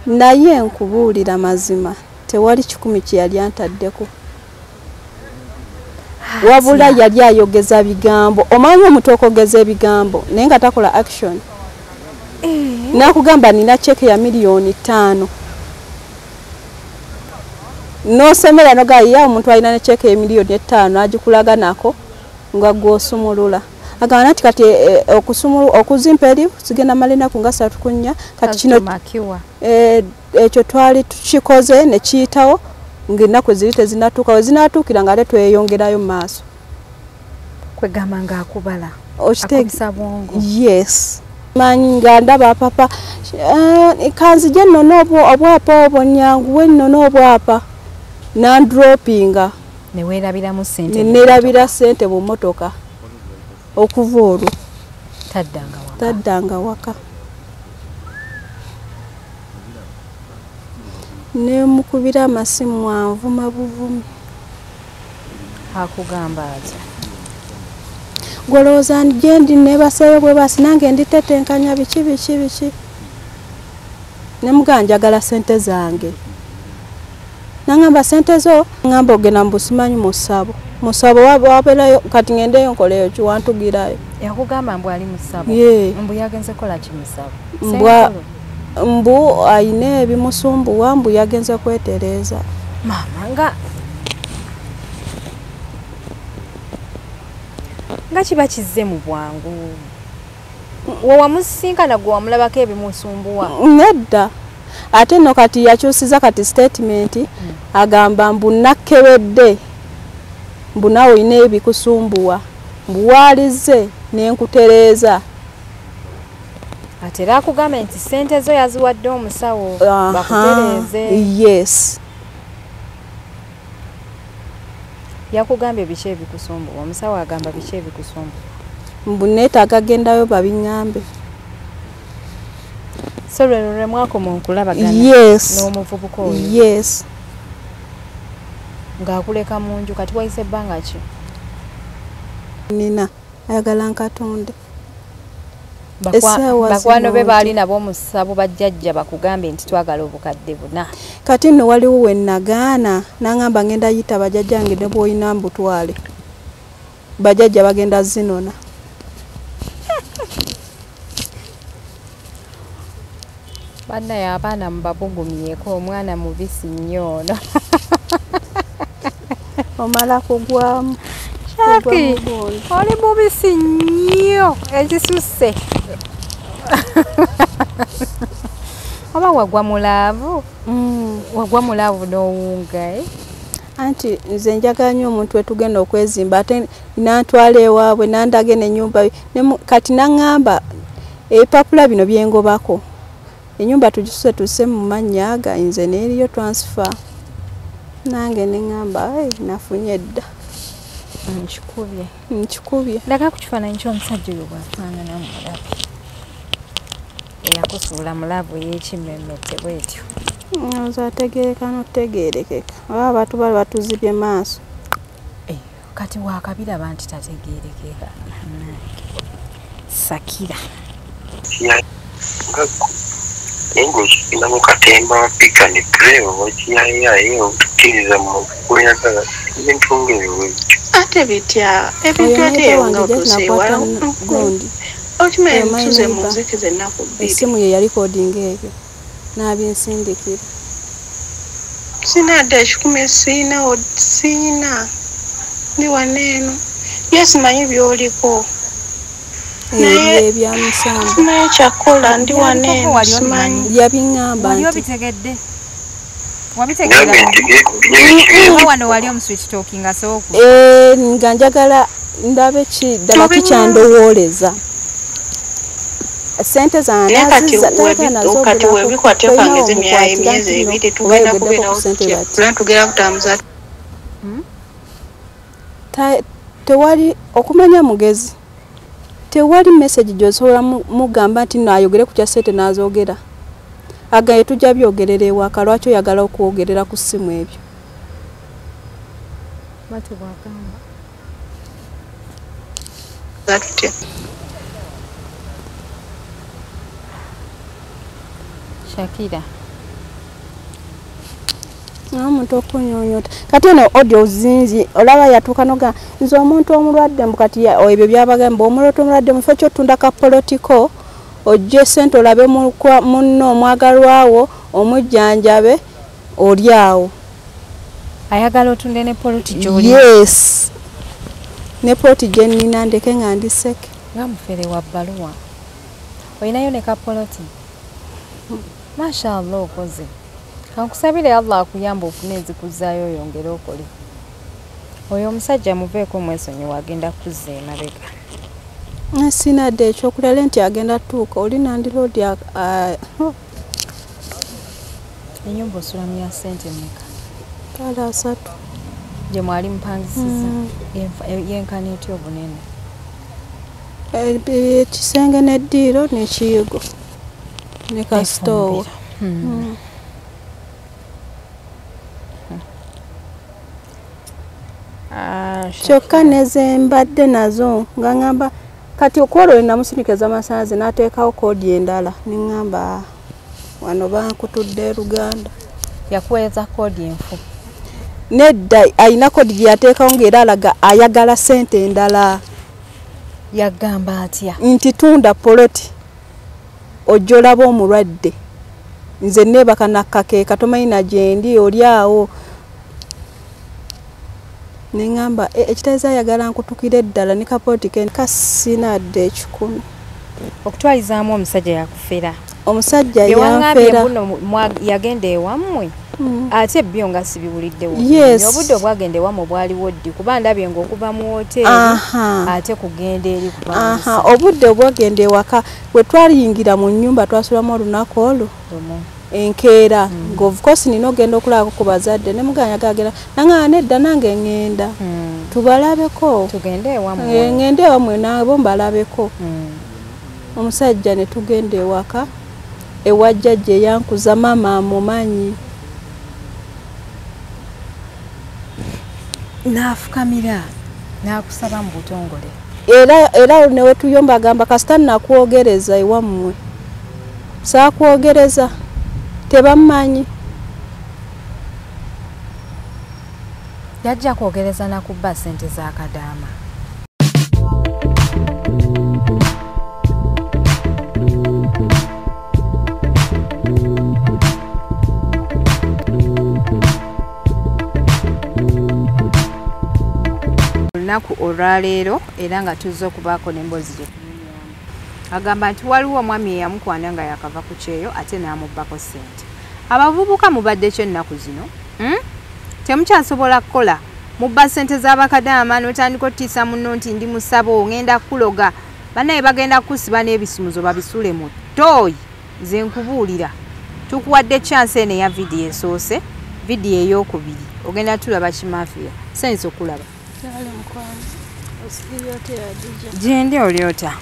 naye nkubuulira mazima tewali 10 kye yali antaddeko wabula yali ayogeza bigambo omanyi omuntu okogeza ebigambo naye nga takola action nakugamba nina cheke ya $5,000,000 nosemera nogaya omuntu alina ne cheke ya $5,000,000 agikulaga nako nga gwosumulula agamba nti kati okuzimpa eri sigenda malina ku nga 3 kati kino ekyo twali tukikoze ne kiyitawo ng'ennaku eziri tezinatuuka we zinatuukira nga ate tweyongerayo mu maaso kwegamba ng'akubala akubisa bwongo yes manyi nga ndaba papa kanzije nnono obwapa obwo nyanguwe nnono obwapa nandropinga neweerabiramu ssente neerabira ssente mu mmotoka okuva olwo taddanga waka nemukubira amasimu anvuma buvumi akugamba atya golooza gyendi nebaseeyo bwe basi nange nditetenkanya biki nemuganjagala ssente zange nangamba ssente zo ngamba ogenda mbusimanyi musabo wabeerayo kati ngendeyo nkoleyo kiwantugirayo yakugamba mbu ali musabo mbu yagenze kola kimusabo mbu ayina ebimusumbuwa mbu yagenze kwetereza mama nga kiba kizze mu bwangu wamusinkana gwe wamulabako ebimusumbuwa nedda ate no kati yakyusiza kati statement agamba mbu nakkebedde mbu nawe olina ebikusumbuwa mbu waalize nenkutereeza ate era akugamba nti ssente zo yaziwadde omusawo bakutereeze yes yakugambye biki ebikusumbuwa omusawo agamba biki ebikusumbuwa mbu neetaaga gendayo babiŋŋambe so lweno lwe mwakoma okulabagana n'omuvubuka oyo yes ng'akuleka mu nju kati wayise ebbanga ki nina ayagala nkatonde bakwano be baali nabo omusabo bajjajja bakugambe nti twagala obukadde buna kati nno waliwo we nagaana nangamba ngenda yita bajjajja nge ne bw'olina mbutwale bajjajja bagenda zinona bannaye abaana mubabugumyeko omwana mubisi nnyo ono omala kugwamu Shaki oli mubisi nnyo ekisusse oba wagwa mulaavu wagwa mulaavu n'owunga anti nze njagala nnyo omuntu wetugenda okwezimba ate nantwala ewaabwe nandage n'ennyumba kati naŋŋamba ebipapula bino byengobako ennyumba tugisuse tuse mu mannya ga nze n'eriyo transfer nange neŋŋamba nafunye dda nkikubye ndaga ku kifaananyi ky'omusajja oyo bw'afaanana mulabe eyakusuula mulaavu y'ekimmemmette bwetyo oza ategeereka n'otegeerekeka oba abantu bali batuzibye maaso kati waakabiraba nti tategeerekeka sakira engokina mu katemba wapika ne pureva wakiyayaye otukkiriza mu kuyagala ebintu ng'ebyo ate bitya ebintu eteyo nga otuseewala gundi okimanyi tuze mu nzeke z'ennaku bbiri essimu ye yali koodinga ebyo n'abinsindikira sina dda ekikumi siina ndi waneeno ye simanyi by'oliko naye ebyamusanvu naye kyakola ndi waneeno simanyi yabiŋŋamba wali nti obitegedde wabitegeera wano wali omuswitch talking asooku nga njagala ndabe ddala kikyandowooleza sente kati webikwateka ng'emyezi ebiri tugenda kubeerawo tugenda kutambuza tewali okumanya mugezi tewali message gy'osobola mugamba nti naayogere ku kya ssente n'azoogera agaye tujja byogerera ewaka lwaki oyagala okwogerera ku ssimu ebyo Shakira omuntu okunyonyota kati eno audio zinzi olaba yatuuka noga nze omuntu omulwadde mbukati ebyo byabagamba omulwadde omulwadde mufo kyotunda ka politiko ojje sente olabe munno omwagalwawo omujjanjabe olyawo ayagala otunde ne poloti gy'oli. Yes ne poloti gye nnina ndeke nga ndiseke nga mufere wa bbaluwa olinayo ne ka poloti. Mashallah okoze kankusabire Allah akuyamba ofune ezikuzaayo oyongere okole. Oyo omusajja muveeko mwesonyiwa agenda kuzza emabega. Sinadde ekyokulala nti agenda tuuka oli nandiroodi ennyumba osulamu ya ssente mmeka? kala 3 gye mwali mpangisiza yenkana etya obunene? Ekisenge n'eddiiro n'ekiyigo ne kasitoowa. Kyokka nezembadde nazo nga ngamba kati okwolwo namusinikiza amasanzi n'ateekawo koodi endala neŋŋamba wano bankutudde Luganda. Yakuweeza koodi enfu? Nedda ayina koodi gye yateekawo ng'era alaga ayagala ssente endala. Yagamba atya? Nti tunda poloti ojja olaba omulwadde nze neebaka nakkakeeka tomanyi gyendi oli awo. Neŋŋamba ekitegeeza ayagala nkutukire eddala ne kapoloti ke kasinadde 10. Okutwalizaamu omusajja yakufera? Omusajja yanfera yagenda ewammwe ate byo nga sibiwuliddewo. Obudde obwagenda ewammwe bwaliwo ddi kuba ndabye ng'okuva mu woteeri ate kugenda eri kupangisa. Obudde obwagenda ewaka bwe twaliyingira mu nnyumba twasulamu olunaku olwo enkeera of course nina ogenda okulaako ku bazadde ne muganya gagera nanga nedda nange ngenda tubalabeko tugende ewammwe ngende ewammwe nabo mbalabeko. Omusajja ne tugenda ewaka ewajjajja yankuza mama amumanyi n'afukamira n'akusaba mu butongole era newe tuyomba agamba kasita nakwogereza ewammwe saakwogereza tebammanyi. Yajja kwogereza nakubba ssente za Kadaama. Olunaku olwaleero era nga tuzze okubaako n'emboozi gye agamba nti waliwo omwami eyamukwana nga yakava ku kyeyo ate n'amubbako ssente. Abavubuka mubadde kyo ennaku zino temukyasobola kukola mubba ssente z'Abakadaama n'otandika ottiisa munno nti ndi musabo ngenda kuloga bannaye bagenda kusiba n'ebisumuzo babisule mu ttooyi. Nze nkubuulira tukuwadde chance eno eya vidiyo esoose vidiyo ey'okubiri ogenda tulaba kimafiya sense okulaba gyendi olyota.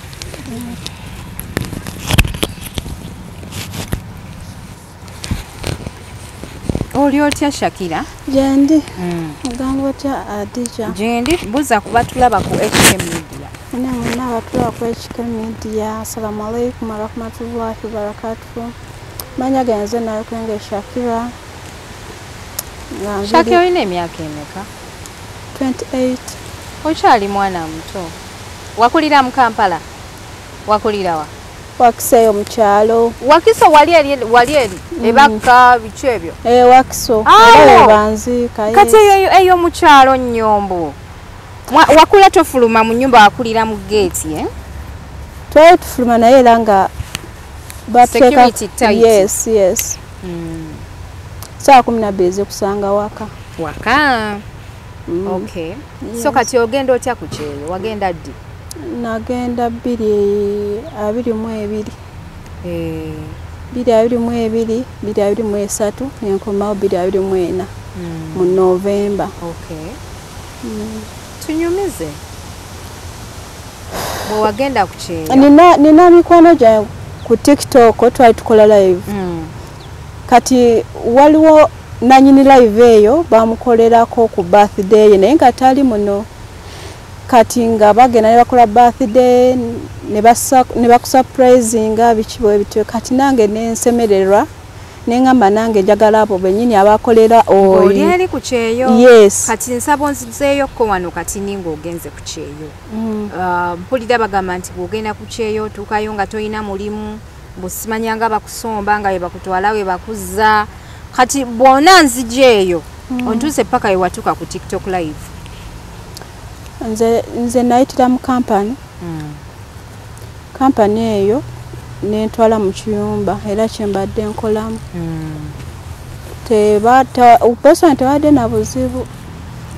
Olyotya Shakira? Gyendi mugamba otya Adija? Gyendi buza kuba tulaba ku HK Media. Mwenna abatulaba ku HK Media. Assalamu alaikum warahmatullahi wabarakatuh. Manya genze nayo kwenge Shakira. Shakira olina emyaka emeka? 28. Okyali mwana muto. Wakulira mu Kampala? Wakulira wa? Wakiseyo mu kyalo. Wakiso wali eri ebaka bicu ebyo? Wakiso. Banzika. Kati eyo mu kyalo Nnyombo. Wakula tofuluma mu nnyumba wakulira mu gate Twali tufuluma naye era nga security tight. Yes. Saa 12 kusanga waka. Okay. Yes. So kati ogenda otya ku kyeyo? Wagenda ddi? Nagenda 22. 23 nenkomawo 24 mu November. Okay. Tunyumize. Bwe wagenda ku kyeyo? Nina mikwano gya ku TikTok twali tukola live. Kati waliwo nanyini live eyo bamukolerako ku birthday naye nga tali muno. Kati nga bagenda ne bakola birthday ne bakusurprisinga bikibwe bityo kati nange nensemererwa nengamba nange njagala abo benyini abakolera oli ali ku kyeyo. Yes. Kati nsabo nzizeeyo ko wano kati ninga ogenze ku kyeyo. Mpulira bagamba nti bw'ogenda ku kyeyo tuukayo nga toyina mulimu busimanyanga bakusomba nga bakutwala we bakuzza kati bwona nzijeeyo ontuuse paka ewatuuka ku TikTok live. Nze nayitira mu kampani. Kampani eyo nentwala mu kiyumba era kyembadde nkolamu. Personal tebadde na buzibu.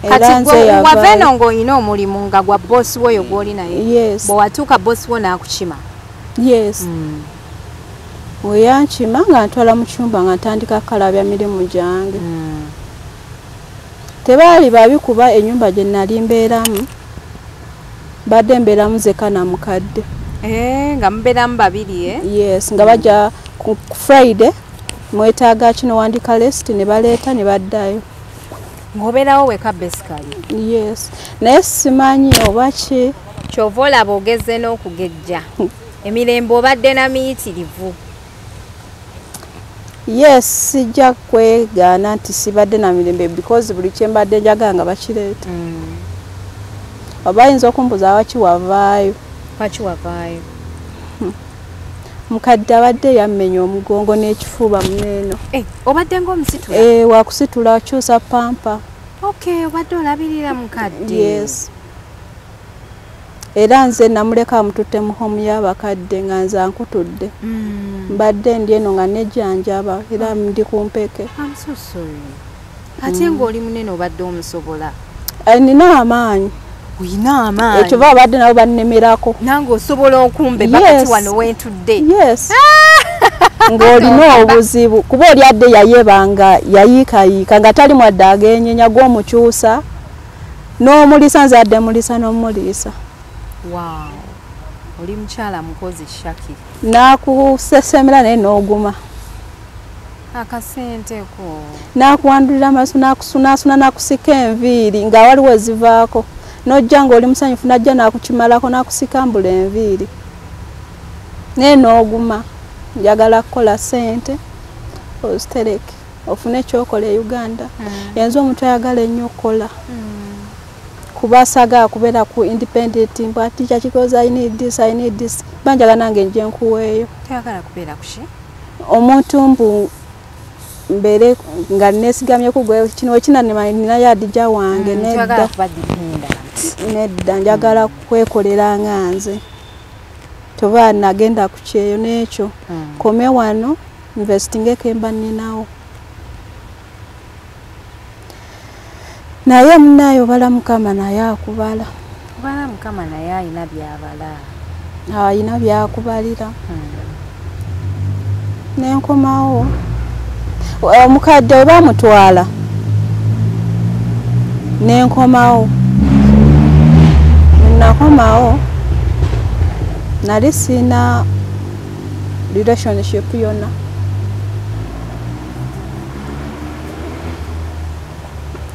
Kati waveno ng'olina omulimu nga gwa boss woyo gw'oli naye. Yes. Bw'watuuka boss wo n'akukima. Yes. Weyankima nga ntwala mu kiyumba nga ntandika kalabya mirimu gyange. Tebaali babi kuba ennyumba gye nali mbeeramu badde mbeeramu zeka na mukadde. Nga mubeeramu babiri Yes, nga bajja ku Friday mwetaaga kino wandika list ne baleeta ne baddayo. Ng'obeerawo weka basically. Yes. Naye simanyi oba ki kyova olaba ogezze n'okugejja. Emirembe obadde na miyitirivu. Yes, sijja kwegaana nti sibadde na mirembe because buli kyembadde njagala nga bakireeta. Oba ayinza okumbuuza waki wavaayo. Waki wavaayo? Mukadde abadde yammenya omugongo n'ekifuba muneeno. Obadde ng'omusitula? Wakusitula akyusa pampa. Okay, obadde olabirira mukadde. Yes. Era nze namuleka amututte mu home y'abakadde nga nze ankutudde. Mbadde ndi eno nga nejjanjaba era ndi ku mpeke. I'm so sorry. Ate ng'oli munene obadde omusobola? Nina amaanyi. Uyina amaanyi. Ekyo babadde nabo bannemerako. Nange osobola okumbe bakati wano wentudde. Yes. Ng'olina obuzibu kuba oli adde yayebanga yayiikayiika nga tali mwadde agenyenya gw'omukyusa n'omulisa nze adde mulisa n'omuliisa. Wow. Oli mukyala mukozi Shakiri. Nakusesemera naye n'oguma. Akasente ko. Nakuwandulira amaaso nakusunaasuna nakusika enviiri nga waliwo zivaako. N'ojja ng'oli musanyufu najja nakukimalako nakusika mbula enviiri. Naye n'oguma. Njagala kukola sente ozitereke ofune ekyokola e Uganda. Yenza omuntu ayagala ennyo okukola. Kuba saga kubeera ku independent mbwa teacher because I need this. Banjaga nange nje nkuweeyo. Tayagala kubeera kuki? Omuntu mbu mbere nga nesigamye kugwe kino nina yadija wange nedda njagala kwekolera nganze. Toba nagenda ku kyeyo n'ekyo. Kome wano investingeko emba ninawo. Naye munayo bala Mukama naye akubala. Bala Mukama naye alina byabala. Alina byakubalira. Nenkomawo. Omukadde we bamutwala. Nenkomawo. Nakomawo. Nali sina relationship yonna.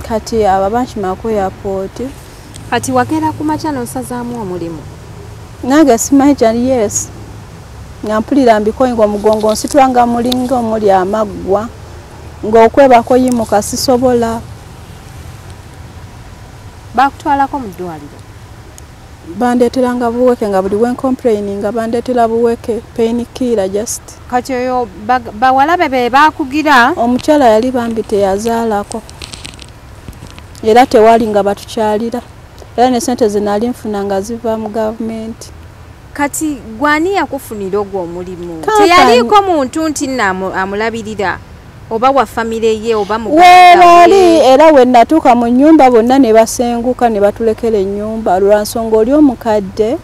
Kati aba bankimako airport. Kati wagera ku makya n'osazaamu omulimu? Nange simanyi yes. Nga mpulira mbikoyinga omugongo nsitwanga mulinga omuli amaggwa. Ng'okwebako yimuka sisobola. Bakutwalako mu ddwaliro? Bandeeteranga buweke nga buli wencomplaining nga bandeetera buweke pain killer just. Kati oyo bawalabe be baakugira? Omukyala yali bambi teyazaalako. Era tewali nga batukyalira. Era ne sente zinali nfuna nga ziva mu gavumenti. Kati gwani yakufunira ogwo omulimu? Teyaliko muntu nti amulabirira? Oba wa famire ye oba muganda we? Era we natuuka mu nnyumba bonna ne basenguka ne batulekera ennyumba lwa nsonga oli omukadde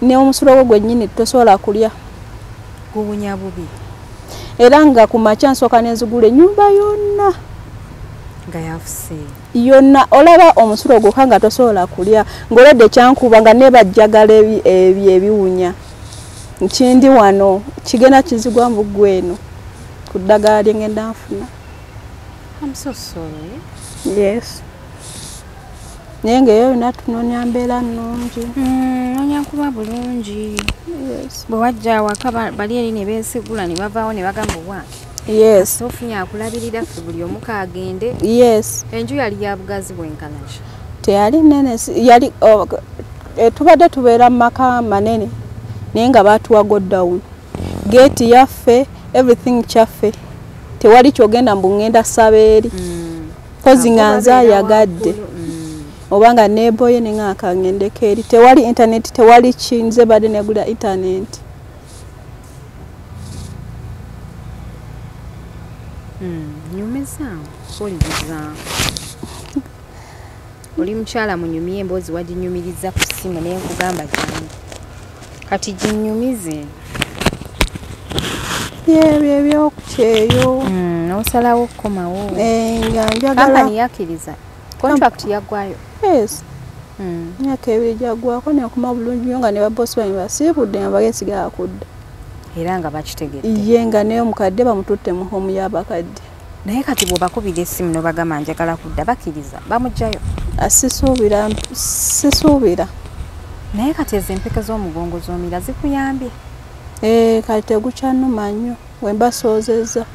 ne omusulo gwo gwennyini tosobola kulya. Guwunya bubi. Era nga ku makya nsooka nenzigula ennyumba yonna. Nga yafuse. Yonna olaba omusulo gwo kanga tosobola kulya. Ng'oledde kyankuba nga nebajjagala ebiwunya. Nkindi wano kigenda kizigwa mu ggweno. Kuddagala lyengenda nfuna. I'm so sorry. Yes. Naye ng'eyo natunonya mbeera nnungi. Nonya kuba bulungi. Yes. Bwe wajja awaka bali eri ne beesigula ne bavaawo ne bagamba wa Yes. Ofunye akulabirira ffe buli omu kaagende. Yes. Enju yali ya bugazi bwenkana ki? Teyali nene yali tubadde tubeera mu maka manene naye nga baatuwa go down. Gate yaffe everything kyaffe. Tewali kyogenda mbu ngenda sabeeri. Kozi nga nze ayagadde. Obanga neboye nengaka ngendeko eri. Tewali internet, tewali kinze badde negula internet. Nyumiza kuliza. Oli mukyala munyumye emboozi waginyumiriza ku ssimu naye nkugamba gyange. Kati ginyumize. Yebyo ebyokukyeyo. N'osalawo okukomawo. Nga njagala. Kampani yakkiriza. Contract yaggwayo. Yes. Myaka ebiri gyaggwako nekuma bulungi nga ne babosi bange basiibudde nga bagesigala kudda. Era nga bakitegedde. Ye nga naye omukadde bamututte mu home y'abakadde. Naye kati bw'obakubira essimu n'obagamba njagala kudda bakkiriza bamuggyayo. Sisuubira. Naye kati ezo empeke z'omugongo z'omira zikuyambye? Kati tegukyannuma nnyo we mbasoozezza.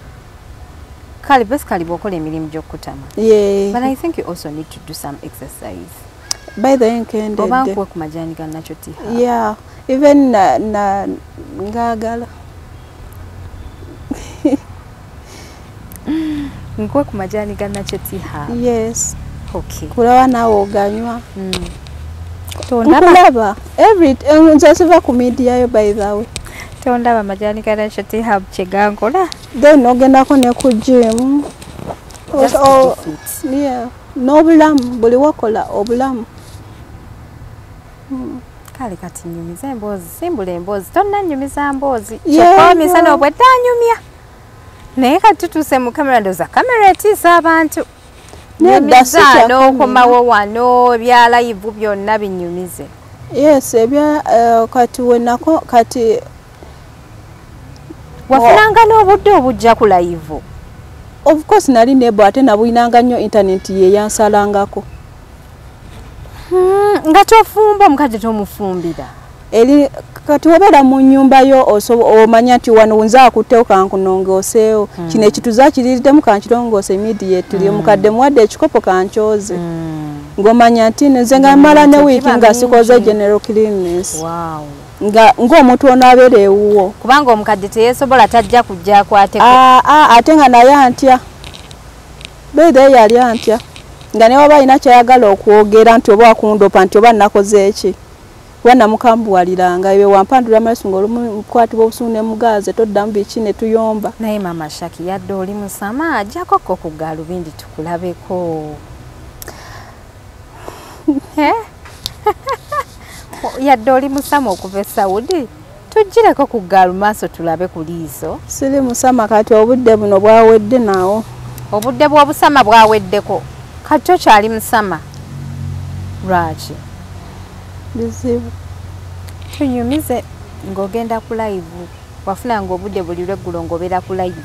Kale basically bw'okola emirimu gy'okkutama. Yeah. But I think you also need to do some exercise. By the way, nkendedde. Oba nkuwe ku majaani ga Natural Tea Hub. Yeah. Even na ngagala. Nkuwe ku majaani ga Natural Tea Hub. Yes. Okay. Kulaba naawe oganywa. Tondaba. Nze siva ku media yo by the way. Tondaba majaani ga Natural Tea Hub kye gankola. Then ogendako ne ku gym. Yeah. N'obulamu buli wakola obulamu. Kale kati nyumiza emboozi simbula emboozi tonnanyumiza mboozi kyekwamisa n'obwe ddanyumya naye kati tutuuse mu kamera ndoza kamera etiisa abantu nyumiza n'okomawo wano ebya live byonna binyumize. Yes, ebya kati wenako kati wafunanga n'obudde obujja ku live. Of course nali nebo ate nabuyinanga nnyo internet ye yansalangako. Nga tofumba omukazi tomufumbira. Eri kati wabera mu nyumba yo omanya nti wano nza akutteo kankunongooseewo. Kino ekituza kiriddemu kankirongoose immediately omukadde muwadde ekikopo kankyoze. Ng'omanya nti nze nga mala ne wiiki nga sikoze general cleanness. Wow. Ng'omuntu ono abeera ewuwo. Kubanga omukadde teyeesobola tajja kujja akwateko. Ate nga naye antya. Beera yali antya. Nga ne waba alina kyayagala okwogera nti oba akundopa nti oba nakoze eki. Kuba namukambuwaliranga ebyo wampandula amalesu ng'olumu mukwatibwa obusungu ne mugaaze toddamu biki ne tuyomba. Naye Mama Shaki yadde oli musama ajjako ku gaalubindi tukulabeko. Yadde oli musama okuva e Saudi tujjireko ku gaalu maaso tulabe ku liiso. Siri musama kati obudde buno bwawedde naawo. Obudde bw'obusama bwaweddeko. Kati okyali musama. Lwaki? Bizibu. Tunyumize ng'ogenda ku live. Wafunanga obudde buli lweggulo ng'obeera ku live.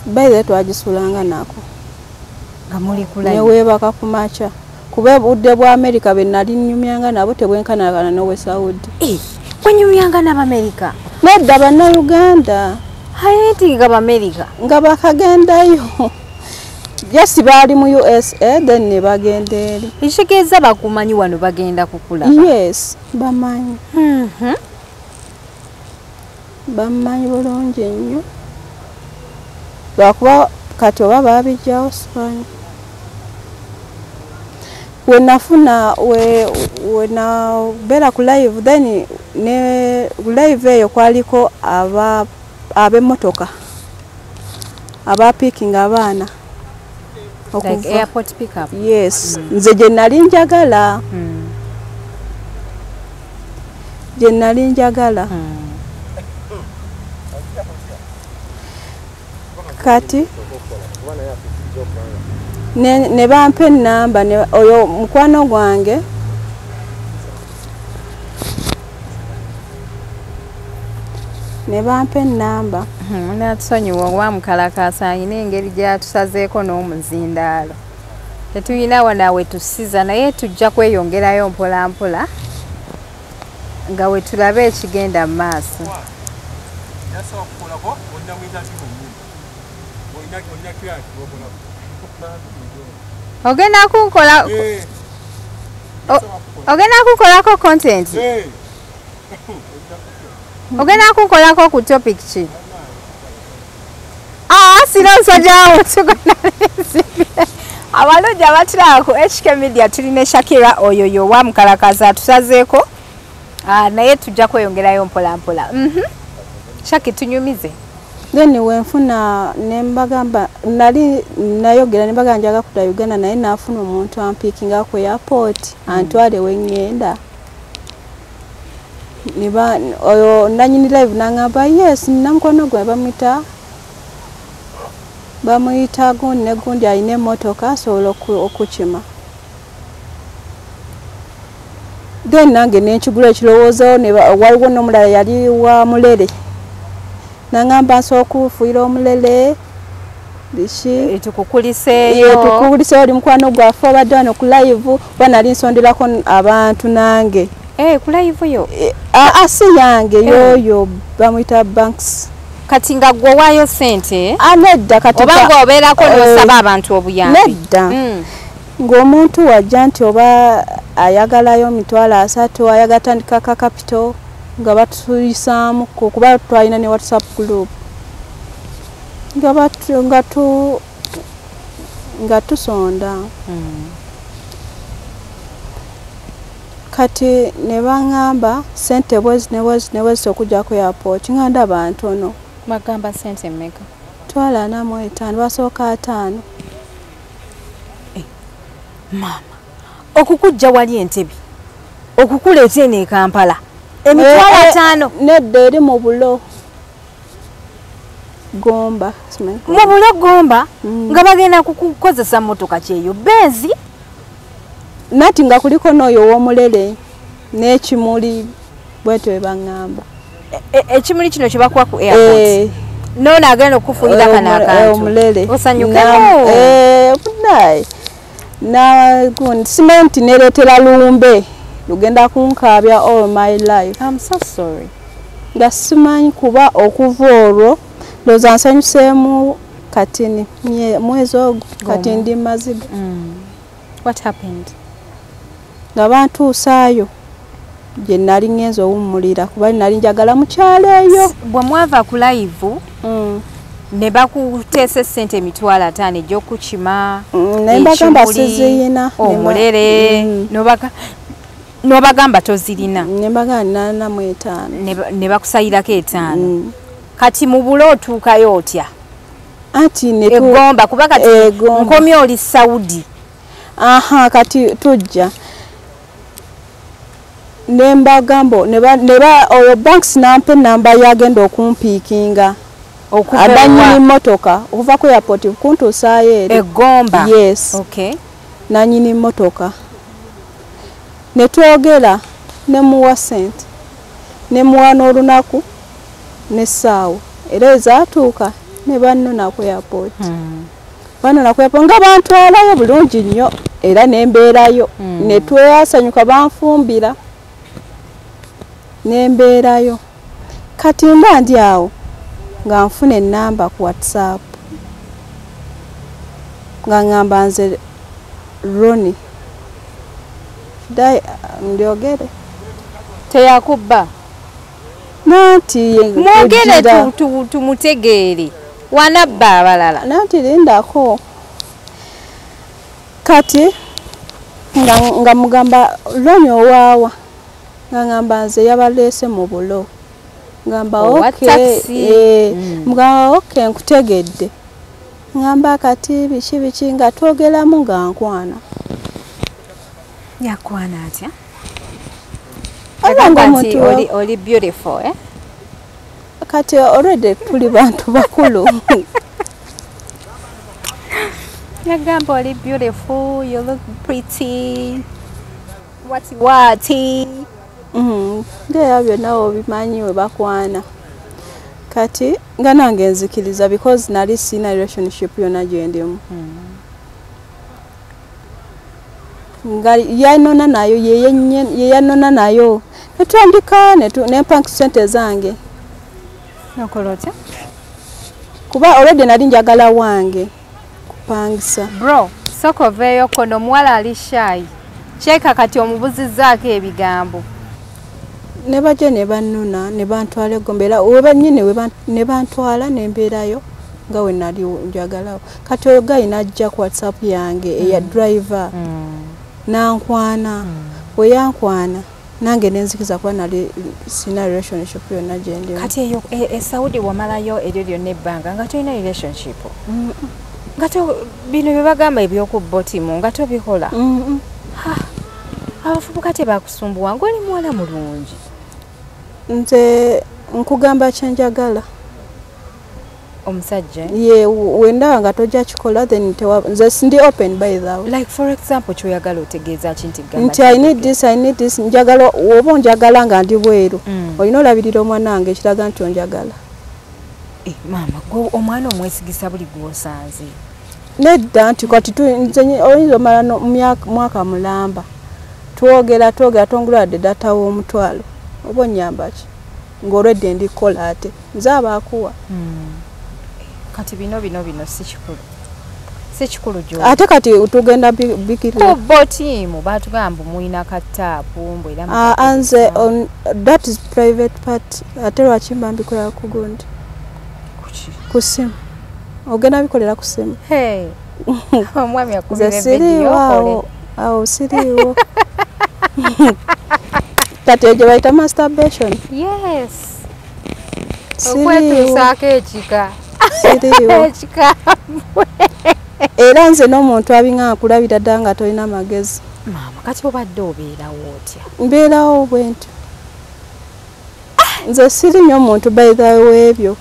Bayize twagisulanga nako. Nga muli ku live. Neweebaka ku makya. Kuba obudde bwa America be nali nnyumyanga nabo tebwenkanagana n'owe Saudi. Wenyumyanga n'Abamerika? Nedda Bannayuganda. Hayeti nga Bamerika? Nga bakagendayo. Yes, baali mu USA then ne bagenda eri. Ekitegeeza bakumanyi wano bagenda kukulaba? Yes, bamanyi. Bamanyi bulungi nnyo. Lwakuba kati oba baabijjawo simanyi. Wenafuna wenabeera ku live then ne live eyo kwaliko ab'emmotoka abapiiking abaana. Like airport pickup? Yes. Nze gye nali njagala. Gye nali njagala. Kati ne bampa ennamba oyo mukwano gwange ne bampa ennamba. Natusonyiwa owa mukalakasa ayina engeri gyatusazeeko n'omuzindaalo. Tetuyina wanawe tusiza naye tujja kweyongerayo mpola mpola nga we tulabe ekigenda mu maaso. Nasaba kukolako onna mwita zimu nyingi. Onna kila kibokolako. Ogenda kunkola ogenda kunkolako content. Ogenda kunkolako ku topic ki? Sino nsajjawo tugonalezi. Abalungi abatulaba ku HK Media tulina Shakira oyo wa mukalakaza tusazeeko. Naye tujja kweyongerayo mpola mpola. Shaki tunyumize. Then wenfuna nembagamba nali nayogera nembaga njaga kuta Uganda naye nafuna omuntu ampikinga ku airport antwale wengenda. Niba oyo nanyini live nangamba yes namkono gwe bamuyita gundi ayine motoka asobola okukima. Then nange nenkigula ekirowoozo waliwo n'omulala yali wa mulere nangamba nsobola okufuuyira omulere biki tukukulise oli mukwano gwaffe obadde wano ku live banali nsonderako abantu nange ku live yo si yange yoyo bamuyita Banks. Kati nga gwe waayo sente nedda kati oba ng'obeerako n'osaba abantu obuyambi nedda ng'omuntu wajja nti oba ayagalayo 30,000 ayagatandika ka capital nga batuyisaamu kuba twalina ne WhatsApp group nga tusonda kati ne baŋŋamba sente bwezi okujja ku airport nga ndaba ntono. Bagamba sente mmeka? 45 basooka 5. Mama okukujja wali Entebbe okukuleeta eno e Kampala emitwalo 5 nedda eri mu bulo Gomba mu bulo Gomba nga bagenda kukozesa motoka kyeyo Benzi nati nga kuliko n'oyo w'omulere n'ekimuli bwetyo baŋŋamba ekimuli kino kye bakuwa ku airport nono agenda okufuuyira kana akantu osanyukemu bunaye na simenti nereetera lumbe lugenda kunkaabya all my life. I'm so sorry. Nga simanyi kuba okuva olwo ndowooza nsanyuseemu kati mwezi ogwo kati ndi mazibu. What happened? Nga bantuusaayo gye nali ngenza owummulira kuba nali njagala mukyalo eyo. Bwe mwava ku live ne bakuteesa essente emitwalo 5 egy'okukima nembagamba siziyina omulere n'obagamba tozirina nembagamba 45 ne bakusayirako 5 kati mu bulo otuukayo otya ati Egomba kuba kati nkomye oli Saudi kati tujja nembagambo neba oyo Banks nampe namba yagenda okumpiikinga abanyini motoka okuva ku airport kuntusaayo eri Egomba. Yes. Okay. Nanyini motoka netwogera nemuwa sente nemuwa n'olunaku n'essaawa era ezaatuuka ne bannona ku airport. Bannona ku airport nga bantwalayo bulungi nnyo era nembeerayo netweyasanyuka banfumbira nembeerayo kati mba ndi awo nga nfuna ennamba ku WhatsApp nga ngamba nze Roni dai ndiogere teyakubba nati mwogere tumutegeere wanabba abalala nati lindako kati nga mugamba Roni owaawa nga ngamba nze yabaleese mu bulo ngamba okay mugamba okay nkutegedde ngamba kati biki nga twogeramu nga nkwana yakwana atya oli beautiful kati already tuli bantu bakulu yagamba oli beautiful, you look pretty wati ndeya byonna obimanyi we bakwana kati nga nange nzikiriza because nali sina relationship yonna gyendimu nga yanona nayo yeyanona nayo netwandika nempa sente zange Nokolotya? Kuba already nali njagala wange kupangisa. Bro, soko veyo kono muwala ali shy. Cheka kati omubuzizzaako ebigambo. Ne baje ne bannuna ne bantwala egombera oba nnyine ne bantwala ne mbeerayo nga we nali njagalawo. Kati oyo gayi najja ku WhatsApp yange eya driver nankwana. We yankwana nange nenzikiza kuba nali sina relationship yonna gye ndi. Kati eyo Saudi wamalayo eryo lyonna ebbanga nga tolina relationship. Nga bino bye bagamba ebyokubbotimu nga tobikola. Abavubuka tebakusumbuwa ng'oli muwala mulungi. Nze nkugamba kyenjagala. Omusajja? Ye wenda nga tojja kikola then nze sindi open by the way. Like for example kyoyagala otegeeza ki nti gamba? Nti I need this njagala oba njagala nga ndi bweru. Olina olabirira omwana wange ekiraga nti onjagala. Mama gwe omwana omwesigisa buli gw'osanze. Nedda nti kati oyinza omala mwaka mulamba. Twogera tonguladde data w'omutwalo. Oba onyamba ki? Ng'olwedde ndikola ate. Nze abaakuwa. Kati bino si kikulu. Si kikulu gyo. Ate kati tugenda bikirira. Ku botimu batugamba muyina kataapu mbwera. Anze that is private part. Ate lwaki mba mbikola ku gundi? Ku simu. Ogenda bikolera ku simu. Omwami akubira video okole. Awo siriwo. Kati egyo bayita masturbation. Yes. Okwetuusaako ekika. Siriwo. Ekika. Era nze n'omuntu abinga akulabira ddala nga tolina magezi. Maama kati obadde obeerawo otya? Mbeerawo bwentyo. Nze siri nnyo omuntu by the way ebyo.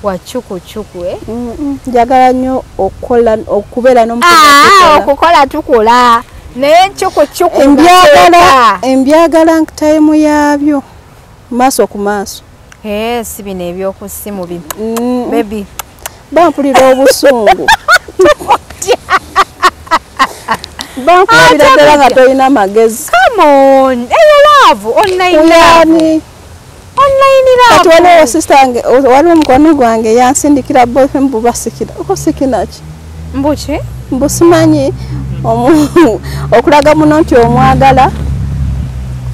Wachukuchuku njagala nnyo okubeera n'omukola. Okukola tukola. Naye chukuchuku embyagala time yabyo maaso ku maaso. Si bino ebyokusimu bino. Baby. Bampulira obusungu. Bampulira ddala nga tolina magezi. Come on. Love. Online love. Kati waliwo sister wange waliwo omukwano gwange yansindikira boyfriend bubasikira. Okusikira ki? Mbuki? Mbusimanyi okulaga muno nti omwagala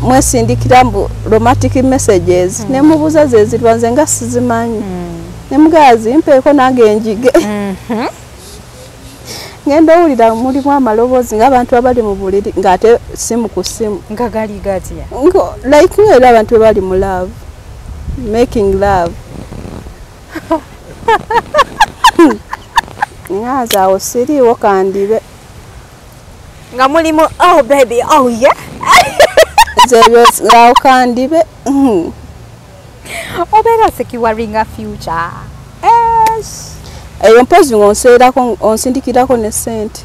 mwesindikira romantic messages. Ne mubuza ze zirwanze nga sizimanyi. Ne mugazi mpeeko nange njige. Ngenda owulira mulimu amaloboozi ng'abantu abali mu buliri ng'ate simu ku simu. Nga gali gatya? Like ng'era abantu bali mu love. Making love. Ngaza awo siriiwo kandibe. Nga mulimu oh baby oh yeah. Zebyo ngawo kandibe. Obeera securing a future. Yes. Eyo mpozi ng'onseerako onsindikirako ne ssente.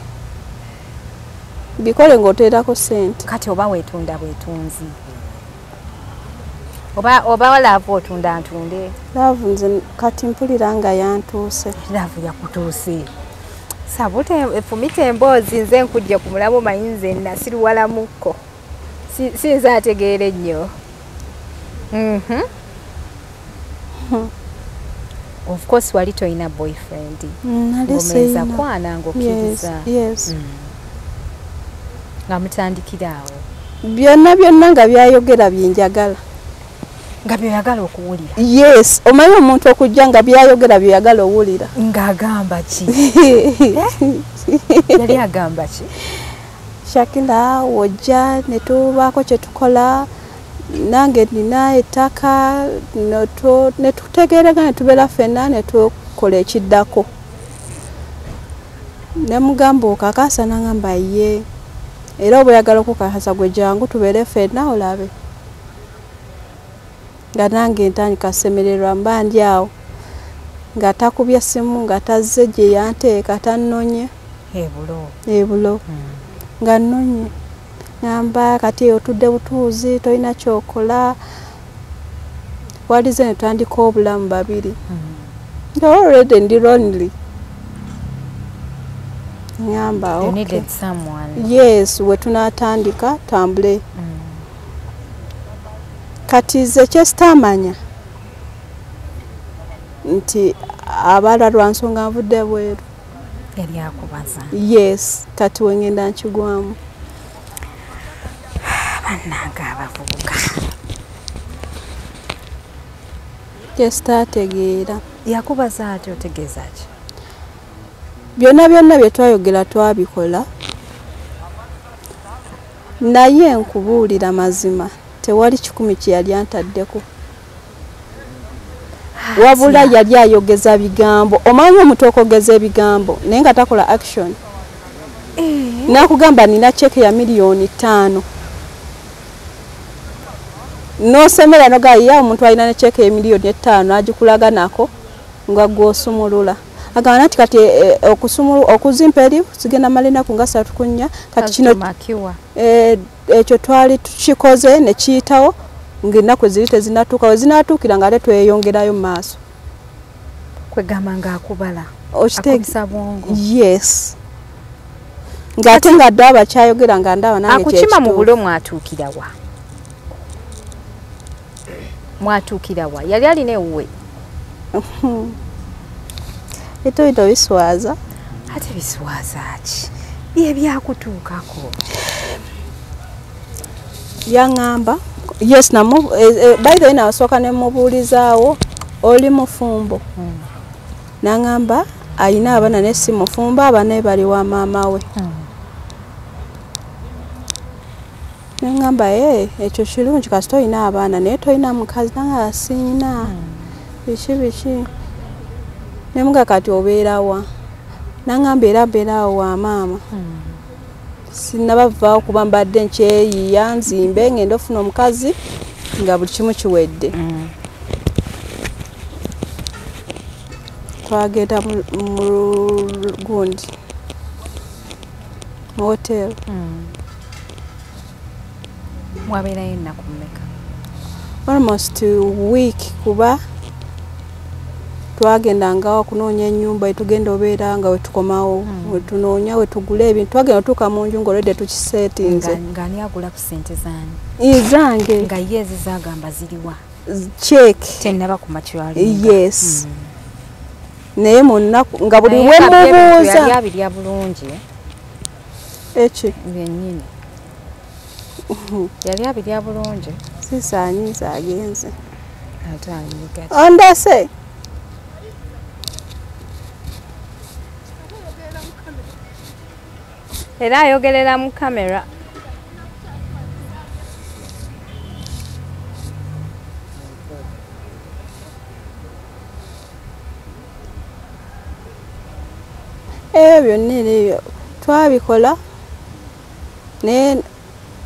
Bikole ng'oteerako ssente. Kati oba weetunda bwetunzi. Oba laavu otunda ntunde. Laavu nze kati mpulira nga yantuuse. Laavu yakutuuse. Sabute efumita emboozi nze nkujja ku mulamu mayinze nasiruwalamukko. Sinza ategeere nnyo. Of course wali toyina boyfriend. Ngomeza kwana ng'okkiriza. Yes. Nga mutandikiraawo. Byonna nga byayogera byenjagala. Nga byoyagala okuwulira. Yes, omanyi omuntu okujja nga byayogera byoyagala owulira. Ng'agamba ki? Yali agamba ki? Shakila wojja ne tubaako kye tukola nange nina ettaka ne tutegeerega ne tubeera ffenna ne tukola ekiddako. Ne mugamba okakasa nangamba ye. Era oba oyagala okukakasa gwe jangu tubeere ffenna olabe. Nga nange ntandika semererwa mba ndi awo. Nga takubye simu nga tazze gye yanteeka tannonye. Ebulo. Nga nnonye. Ngamba kati otudde butuuzi tolina kyokola. Walize ne twandika obulamu babiri. Nga already ndi lonely. Ngamba okay. You needed someone. Yes, we tunatandika tambule. Kati ze kyesitamanya nti abala lwansonga nvudde bweru. Yali akubaza. Yes, kati wengenda nkigwamu. Bannanga abavubuka. Testategeera. Yakubaza ati otegeeza ki? Byonna bye twayogera twabikola. Naye nkubuulira mazima tewali 10 kye yali antaddeko. Wabula yali ayogeza bigambo. Omanyi omuntu okogeza ebigambo naye nga takola action. Nakugamba nina cheke ya $5,000,000. Nosemera nogayiya omuntu alina ne cheke ya $5,000,000 agikulaga nako nga gwosumulula. Agana ati kati okuzimpa eri sigenda malina ku nga 3 kunnya kati kino makiwa. Ekyo twali tukikoze ne kiyitawo ng'ennaku eziri zinatuuka we zinatuukira nga ate tweyongerayo mu maaso. Kwegamba ng'akubala. Akubisa bwongo. Yes. Ng'ate nga dda abakyayogera nga ndaba nange kyekituufu. Akukima mu bulo mwatuukira wa? Mwatuukira wa? Yali alina ewuwe? Ebyo biswaza. Ate biswaza ki? Bye byakutuukako. Yaŋŋamba. Yes, by the way nasooka ne mubuulizaawo oli mufumbo. Naŋŋamba ayina abaana ne si mufumbo abana bali wa maama we. Naŋŋamba ekyo kirungi kasita olina abaana naye tolina mukazi nange asiina. Biki. Ne muga kati obeera wa? Naŋŋamba era mbeerawo wa maama. Sinabavaawo kuba mbadde nkyeyiya nzimbe ngenda ofuna omukazi nga buli kimu kiwedde. Twagenda mu gundi mu hotel. Mwabeerayo ennaku mmeka? Almost week kuba twagendanga okunoonya ennyumba etugenda obeera nga wetukomawo wetunoonya wetugula ebintu twagenda otuuka mu nju ng'olwedde tukiseetinze. Ng'ani agula ku ssente zaani? Zange. Nga ye ezizagamba ziriwa? Check. Tennaba ku makyalo. Yes. Naye mu nnaku nga buli we mubuuza. Yali abirya bulungi. Eki. Byennyini. Yali abirya bulungi. Sisaanyiza agenze. Ate anyiga. Ondase. Era ayogerera mu kamera. Byonna ebyo twabikola naye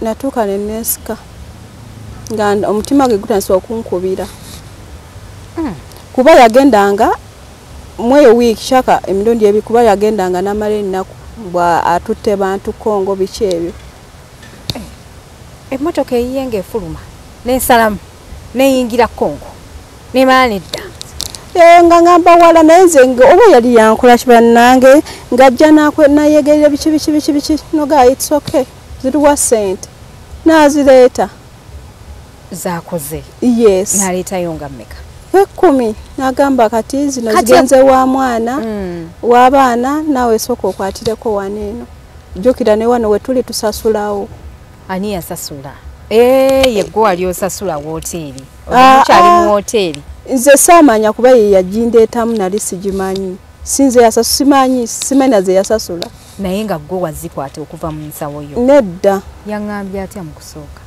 natuuka ne neesika nga omutima gwe gutandise okunkubira. Kuba yagendanga mweyo wiiki shaka emirundi ebiri kuba yagendanga n'amala ennaku bwa atutte bantu Kongo biki ebyo. Emmotoka eyiye ng'efuluma n'ensalamu n'eyingira Kongo n'emala nedda. Nga ngamba wala naye nze oba yali yankola kibannange ng'ajja nayegerera biki noga it's okay ziriwa ssente n'azireeta. Zaakoze? Yes. N'aleetayo nga mmeka? 10. N'agamba kati zino zigenze wa mwana w'abaana naawe sooka okwatireko wano eno. Jjukira ne wano we tuli tusasulawo. Ani yasasula? Ye gwe wali osasula wooteeri. Omukyali mu wooteeri. Nze saamanya kuba ye yagindeetamu nali sigimanyi. Sinze simanyi simena ze yasasula. Naye nga gwe wazikwata okuva mu nsawo yo. Nedda. Yaŋŋambye atya mu kusooka?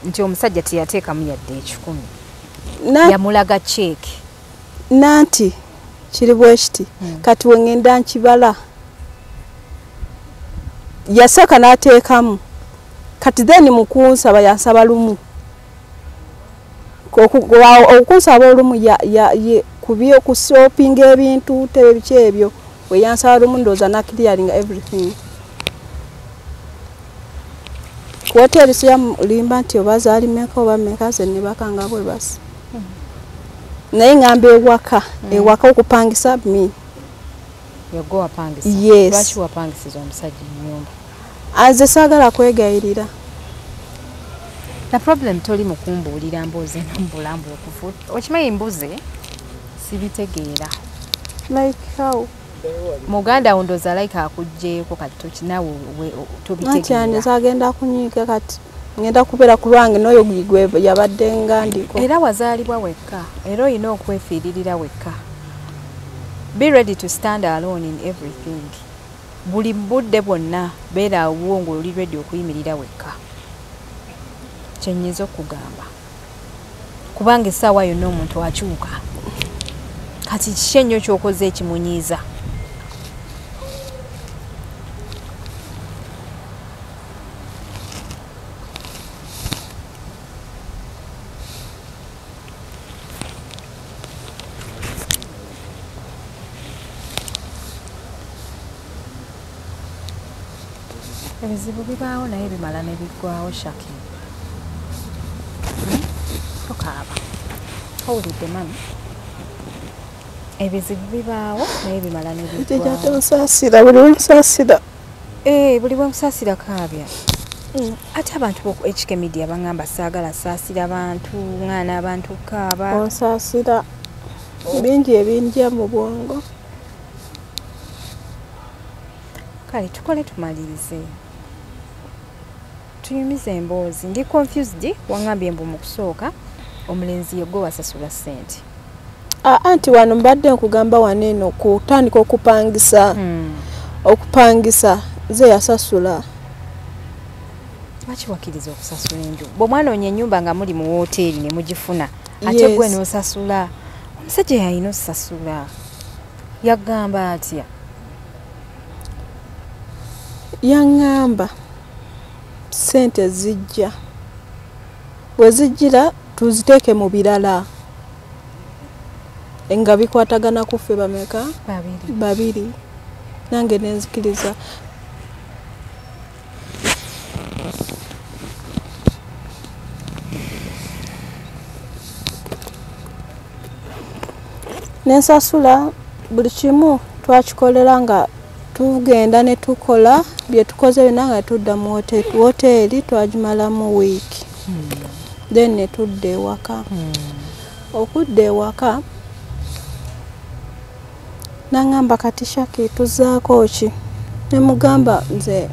Nti omusajja teyateekamu yadde 10. Yamulaga cheeke. Nanti kiri bwe kiti kati we ngenda nkibala. Yasaka n'ateekamu kati then mukunsaba yansaba lumu. Okunsaba olumu kubyo kusopinga ebintu tebe biki ebyo we yansaba lumu ndooza na clearing everything. Hotel siya limba nti obazaali meka oba meka ze ne bakanga bwe basi. Naye ngambe ewaka okupangisa mi. Yago wapangisa? Yes. Lwaki wapangisiza omusajja ennyumba? Anze saagala kwegayirira. The problem toli mukumbuulira mbuzi n'omubulambu okufu. Okimanyi mbuzi sibitegeera. Like how? Muganda undoza like akujjeeko kati tokinawe tobitegeera. Nakyane sagenda kunyiika kati. Ngenda kubeera ku lwange n'oyo gwigwe yabadde ngandiko. Era wazaalibwa wekka. Era olina okwefiiririra wekka. Be ready to stand alone in everything. Buli budde bwonna beera awo ng'oli ready okuyimirira wekka. Kyenyiza okugamba. Kubanga essaawa yonna omuntu akyuka. Kati kiki ennyo ky'okoze ekimunyiiza? Ebizibu bibaawo naye bimala ne biggwawo Shaki. Tokaaba. Owulidde mami? Ebizibu bibaawo naye bimala ne biggwawo. Tejja buli musaasira. Buli bwemusaasira kaabya. Ate abantu b'oku HK Media bangamba saagala saasira bantu, ngana abantu kaaba. Onsaasira bingi ebinjya mu bwongo. Kale tukole tumalirize. Tuyumize emboozi. Ndi confused wangambye mbu mu kusooka omulenzi yegwe wasasula ssente. Anti wano mbadde nkugamba waneeno kutandika okupangisa. Okupangisa ze yasasula. Lwaki wakkiriza okusasula enju? Bw'omwanoonya ennyumba nga muli mu woteeri ne mugifuna ate gwe n'osasula. Omusajja yalina osasula. Yagamba atya? Yaŋŋamba ssente zijja. Bwe zijjira tuziteeke mu birala. Nga bikwatagana ku ffe bameka? Babiri. Nange nenzikiriza. Nensasula buli kimu twakikolera nga tugenda ne tukola bye tukoze byonna nga tudda mu hoteeri twagimalamu wiiki. Then ne tudda ewaka. Okudda ewaka naŋŋamba kati Shaki tuzzaako ki? Ne mugamba nze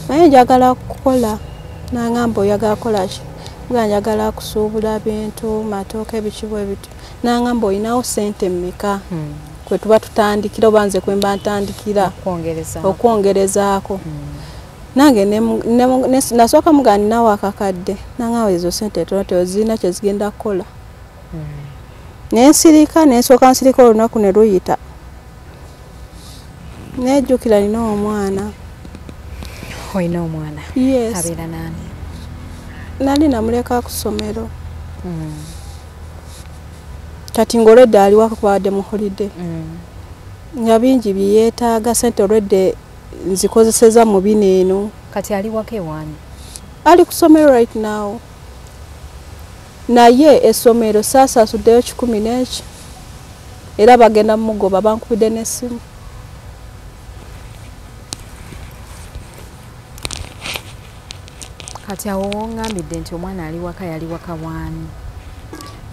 naye njagala kukola. Naŋŋamba oyagala kukola ki? Nga njagala kusuubula bintu, matooke biki bwe bityo. Naŋŋamba olinawo ssente mmeka? Kwe tuba tutandikira oba nze kwe mba ntandikira okwongerezaako. Nange nasooka muga ninawo akakadde. Naŋŋamba ezo ssente tono zirina kye zigenda kukola. Nensirika nensooka nsirika olunaku ne luyita. Nejjukira nina omwana. Olina omwana? Yes. Abeera naani? Nali namuleka ku ssomero. Kati ng'olwedde ali waka kubadde mu holiday. Nga bingi bye yeetaaga ssente olwedde nzikozeseza mu bino eno. Kati ali waka ewaani? Ali ku ssomero right now. Naye essomero saasasuddeyo 10 n'eki. Era bagenda mugoba bankubidde n'essimu. Kati awo wongambidde nti omwana ali waka yali waka waani?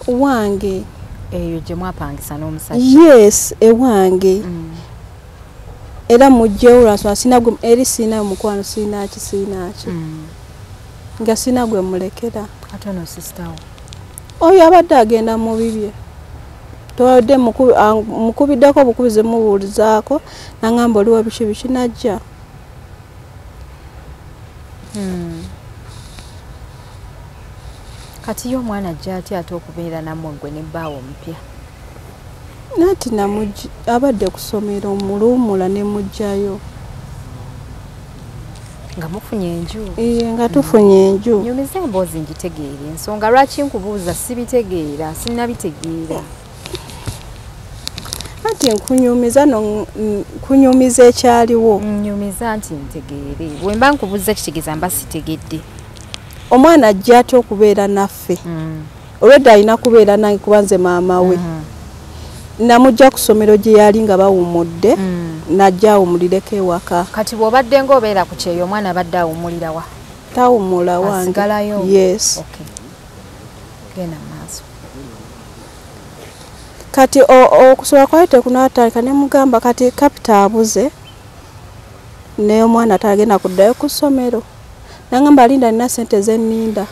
Wange. Eyo gye mwapangisa n'omusajja? Yes, ewange. Era mujjewo lwansonga sina gwe eri sina mukwano sina ki. Nga sina gwe mulekera. Ate ono sisitawo? Oyo abadde agenda mu bibye. Twadde mukubiddeko obukubize mubuulizaako naŋŋamba oliwo biki najja. Kati yo omwana ajja atya ate okubeera nammwe gwe ne bbaawo omupya? Nati abadde ku ssomero muluumula ne mujjayo. Nga mufunye enju? Nga tufunye enju. Nyumiza emboozi ngitegeere. Ensonga lwaki nkubuuza sibitegeera, sinnabitegeera. Ati nkunyumiza ekyaliwo. Nyumiza nti ntegeere. Bwe mba nkubuuza kitegeeza mba sitegedde. Omwana ajja atya okubeera naffe. Olwedde alina kubeera nange kuba nze maama we. Namujja ku ssomero gye yali nga bawummudde. Najja awummulireko ewaka. Kati bw'obadde ng'obeera ku kyeyo omwana abadde awummulira wa? tawumula wange. Asigalayo. Yes. Okay. Genda maaso. Kati okusobola kwali tekunatandika ne mugamba kati kapita abuze ne omwana atagenda kuddayo ku ssomero. Nangamba alinda nina sente zenninda.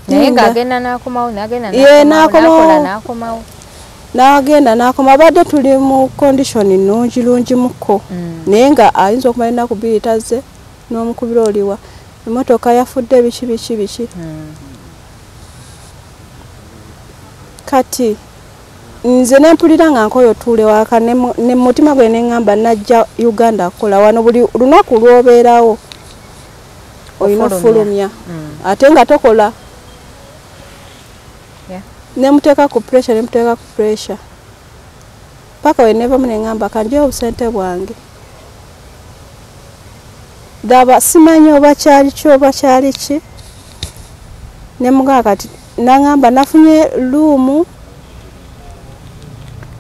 Naye ng'agenda n'akomawo n'agenda n'akomawo. N'agenda n'akoma badde tuli mu condition nnungi muko. Naye nga ayinza okumala ennaku bbiri tazze n'omukubira oliwa. Emmotoka yafudde biki. Kati nze nempulira nga nkoyo tuule waka ne mutima gwe neŋŋamba najja Uganda kukola wano buli lunaku lw'obeerawo olina ofulumya ate nga tokola. Nemuteeka ku pressure paka we nevamu neŋŋamba kanjya obusente bwange daba simanyi oba kyali ki oba kyali ki. Nemugaa kati naŋŋamba nafunye luumu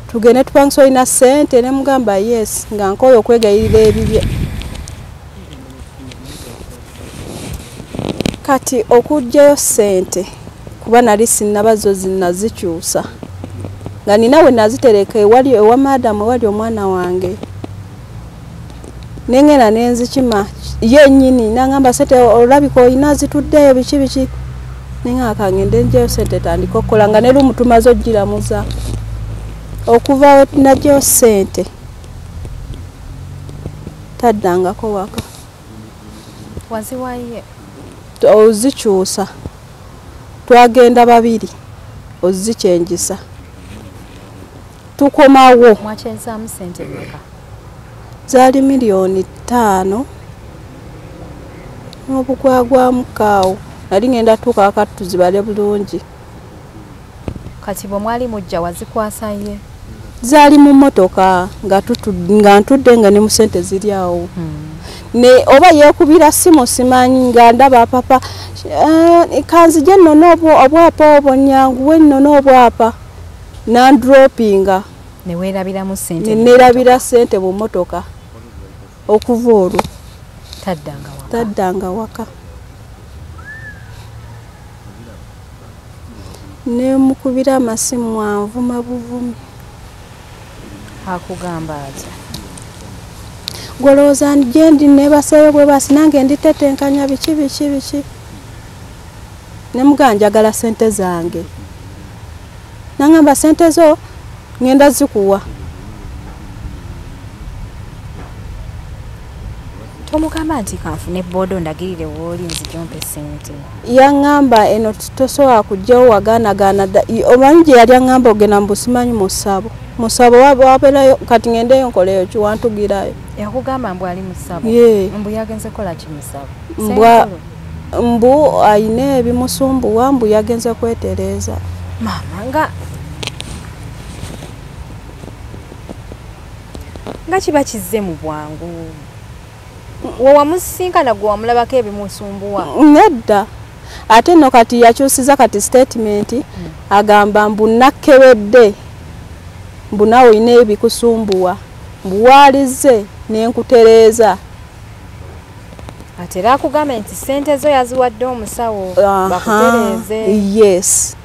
tugende tupangisa olina ssente. Nemugamba yes nga nkoyo okwegayirira ebibye. Kati okugjayo ssente kuba nali sinnabazo zinazikyusa nga nina we nazitereka ewali ewa madamu ewali omwana wange. Nengenda nenzikima yennyini naŋŋamba ssente olabika olina zituddeyo biki. Nenga kangende njeyo ssente tandika okukola nga ne lumu tumaze ogiramuza. Okuva we najjayo ssente taddangako waka. Waziwaye ozikyusa twagenda babiri ozikyenjisa tukomawo. Mwakyenzaamu ssente mmeka? Zaali $5,000,000 n'obugwagwamu kaawo. Nali ngenda tuuka wakati tuzibale bulungi. Kati bwe mwali mujja wazikwasa ye? Zaali mu mmotoka nga ntudde nga ne mu ssente ziri awo. Ne oba yeekubira simu simanyi nga ndaba papa kanzije nnono obwapa obwo nnyanguwe nnono obwapa nandropinga. Ne weerabiramu ssente? Neerabira ssente mu mmotoka okuva olwo. Taddanga waka. Ne mukubira amasimu anvuma buvumi. Akugamba atya? Golowooza gye ndi neebaseeyo bwe basi nange nditetenkanya biki. Ne mugamba njagala ssente zange. Naŋŋamba ssente zo ngenda zikuwa. Tomugamba nti kanfune boodo ndagirire wooli nzijompe ssente? Yaŋŋamba eno tosobola kujjawo wagaanagaana omanyi gye yali aŋŋamba ogenda mbusimanyi mu ssabo wabeerayo kati ngendeyo nkoleyo kiwantugirayo. Yakugamba mbu ali mu ssabo? Mbu yagenze kola ki mu ssabo? Mbu ayina ebimusumbuwa mbu yagenze kwetereeza. Maama nga kiba kizze mu bwangu? Wamusinkana gwe wamulabako ebimusumbuwa? Nedda. Ate nno kati yakyusiza kati statement agamba mbu nakkebedde mbu nawe olina ebikusumbuwa mbu waalize nenkutereeza. Ate era akugamba nti ssente zo yaziwadde omusawo bakutereeze? Yes.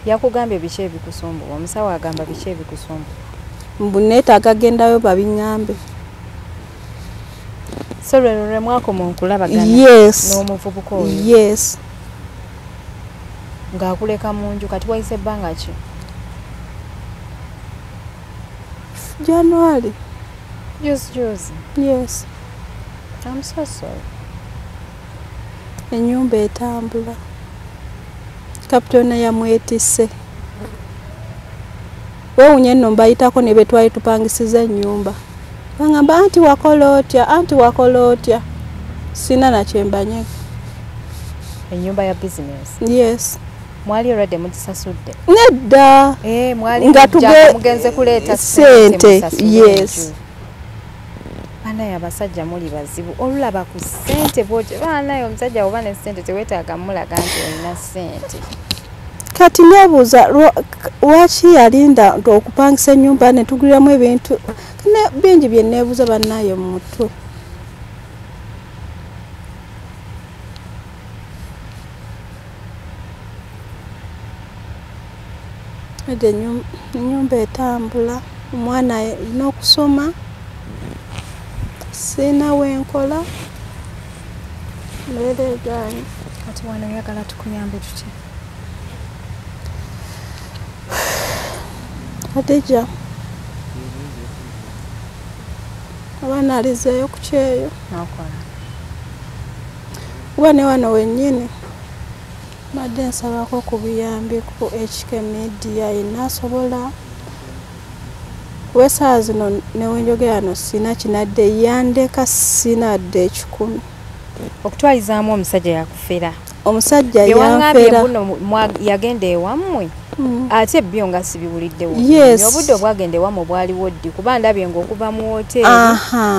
Yakugambye biki ebikusumbuwa? Omusawo agamba biki ebikusumbuwa? Mbu neetaaga gendayo babiŋŋambe. So lwe mwakoma okulabagana n'omuvubuka oyo? Yes. Ng'akuleka mu nju kati wayise ebbanga ki? January. Juzi? Yes. I'm so sorry. Ennyumba etambula. Kapitona yamwetisse. Weewuunye nno mbayitako ne betwali tupangisiza ennyumba. Bangamba anti wakola otya. Sina na kyembanye. Ennyumba ya business? Yes. Mwali already mugisasudde? Nedda. Mwali mugenze kuleeta ssente. Yes. Baanaye abasajja muli bazibu. Olulaba ku ssente bw'otyo baanaye omusajja oba ne ssente teweetaaga mulaga nti olina ssente. Kati nebuuza lwaki yalinda okupangisa ennyumba ne tuguliramu ebintu bingi bye neebuuza bannaye mu mutwe. ede nyumba etambula omwana alina okusoma sina wenkola leregani kati wano oyagala tukuyambe tuki Khadija abaana alizeeyo ku kyeyo nokola kuba ne wano wennyini badde nsabako ku buyambi ku HK Media inasobola wesaa zino newenjogera no sina kinadde yandeka sinadde 10 okutwalizaamu omusajja yakufera omusajja yafera yafera yagenda ewammwe ate byo nga sibiwuliddewo Yes. obudde obwagenda ewammwe bwaliwo ddi kuba ndabye ng'okuva mu hoteri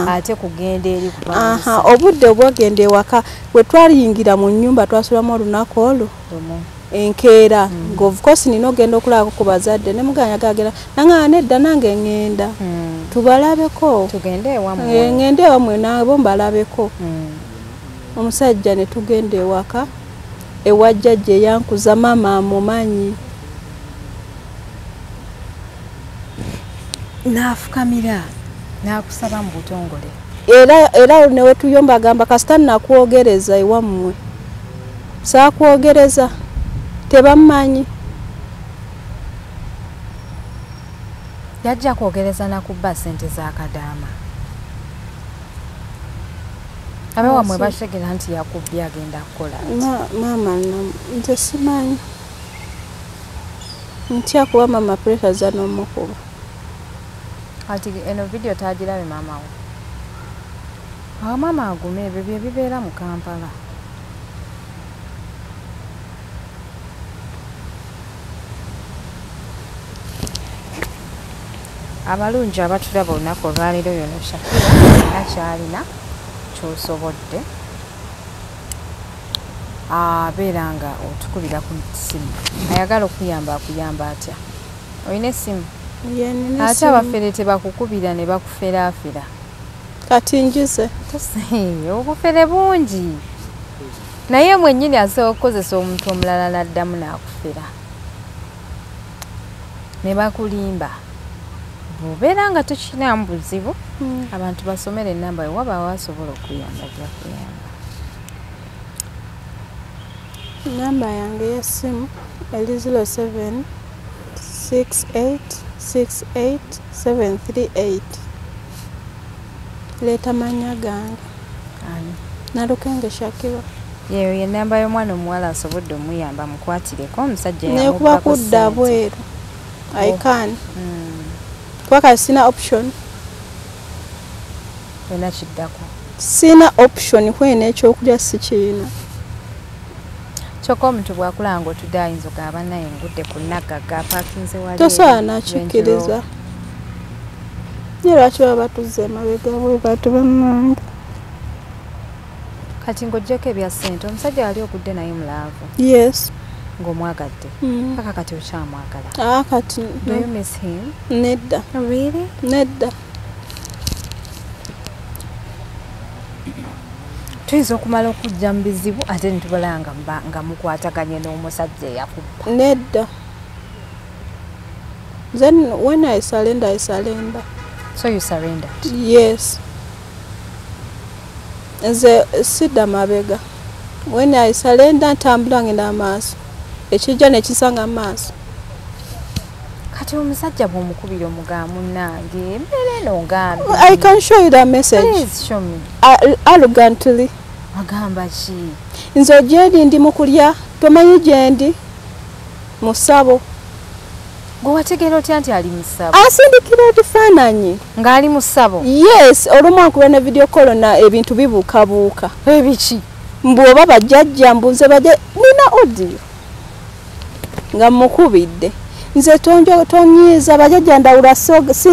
ate kugenda eri kupangisa obudde obwagenda ewaka bwe twaliyingira mu nnyumba twasulamu olunaku olwo enkeera of course nina ogenda okulaako ku bazadde ne muganya gagera nanga nedda nange ngenda tubalabeko tugende ewammwe ngende ewamwe nabo mbalabeko omusajja ne tugenda ewaka ewajjajja eyankuza maama amumanyi n'afukamira n'akusaba mu butongole era newe tuyomba agamba kasita nakwogereza ewammwe saakwogereza tebammanyi yajja kwogereza nakubba ssente z'akadaama abe wammwe bategera nti yakubbye agenda kukola maama nze simanyi ntya kuba mama pressure za n'omukuba ati eno video tagirabe maama wo awo maama agume ebyo bye bibeera mu Kampala abalungi abatulaba olunaku olwaleero yono Shakira kyalina kyosobodde abeera nga otukubira ku ssimu ayagala okuyamba akuyamba atya olina essimu ate abafere tebakukubira ne bakuferaafera kati njize obufere bungi naye mwennyini asobola okukozesa omuntu omulala n'addamu n'akufera ne bakulimba bw'obeera nga tokinamu buzibu abantu basomera ennamba yo waba wasobola okuyamba gyakuyamba namba yange y'essimu eri 0768687738 leeta manya gange Nalukenge Shakira yeyo ye namba y'omwana omuwala asobodde omuyamba mukwatireko omusajja nekuba kudda bweru I can kwaka sina option wena kiddako sina option kwena ekyokulya sikirina kyokka omuntu bwakulanga otudde ayinza ogaba naye ngudde ku naggaga apakinze wali tosobola nakikkiriza ye lwaki baba batuzza emabega bwe bantu bannange kati ng'oggyeko ebya ssente omusajja wali okudde naye mulaavu yes ng'omwagadde paka kati okyamwagala kati do you miss him nedda really nedda tuyinza okumala okujja mu bizibu ate nitubala nga mukwataganye n'omusajja eyakubba nedda then when I surrender so you surrendered yes nze sidda mabega when I surrender ntambula ngenda amaaso ekijja nekisanga maaso kati omusajja bw'omukubira omugaa munnange embeera eno ngambi I can show you that message. Please show me. Arrogantly agamba ki nze ogyendi ndi mu kulya tomanyi gyendi mu ssabo gwe wategeera otya nti ali mu ssabo asindikira ebifaananyi ng'ali mu ssabo yes olumu ankuba ne video call na ebintu bibuukabuuka ebiki mbw'oba bajjajja mbuze bajja nina audio nga mukubidde nze tonyiiza bajjajja ndawula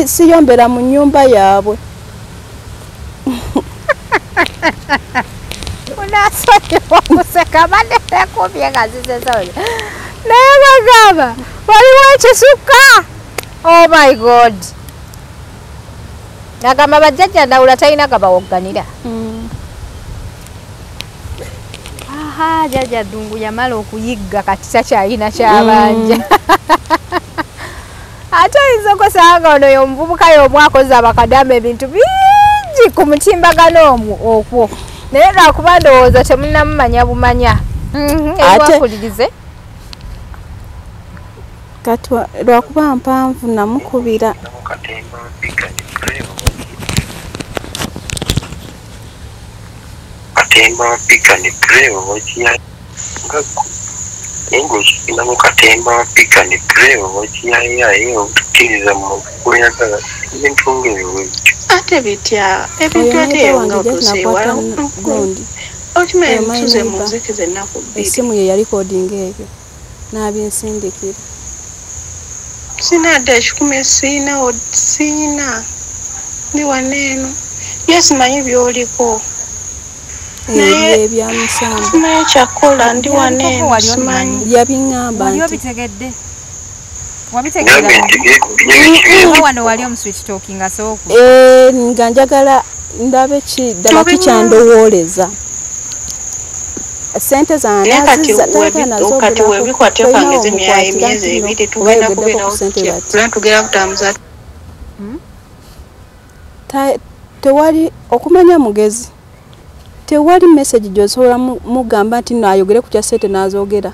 siyombera mu nnyumba yaabwe unasonyiwa okuseka badde tekubye nga zizezaoyo naye bagamba waliwo ekisukka oh my god nagamba bajjajja ndawula talina gabawogganira aha jjajja ddungu yamala okuyigga kati takyalina kyabanja ate oyinza okusanga ono y'omuvubuka y'omu akoze abakadamba ebintu bingi ku mutimbagano okwo naye lwakuba ndowooza temunnamumanya bumanya ewakulirize kati lwakuba mpanvu namukubira katemba pika ni preo wachiya English inamu katemba pika ni preo wachiya yayo tukiriza mu kuyagala ibintu ng'ebyo ate bitya ebintu ate nga otuseewa okimanya ntuze mu nzeke z'ennaku bbiri essimu ye yali kodinga ebyo n'abinsindikira sina dda ekikumi siina ndi waneeno yesimanyi byoliko ebyo ebyamusanvu simanyi kyakola ndi waneeno simanyi yabiŋŋamba wali nti obitegedde wano wali omuswitch talking asooku nga njagala ndabe ddala kikyandowooleza sente kati webikwate okangeza emyezi ebiri tugenda kubeera kutambuza tewali okumanya mugezi tewali message gy'osobola mugamba nti no ayogere ku kya sente n'azoogera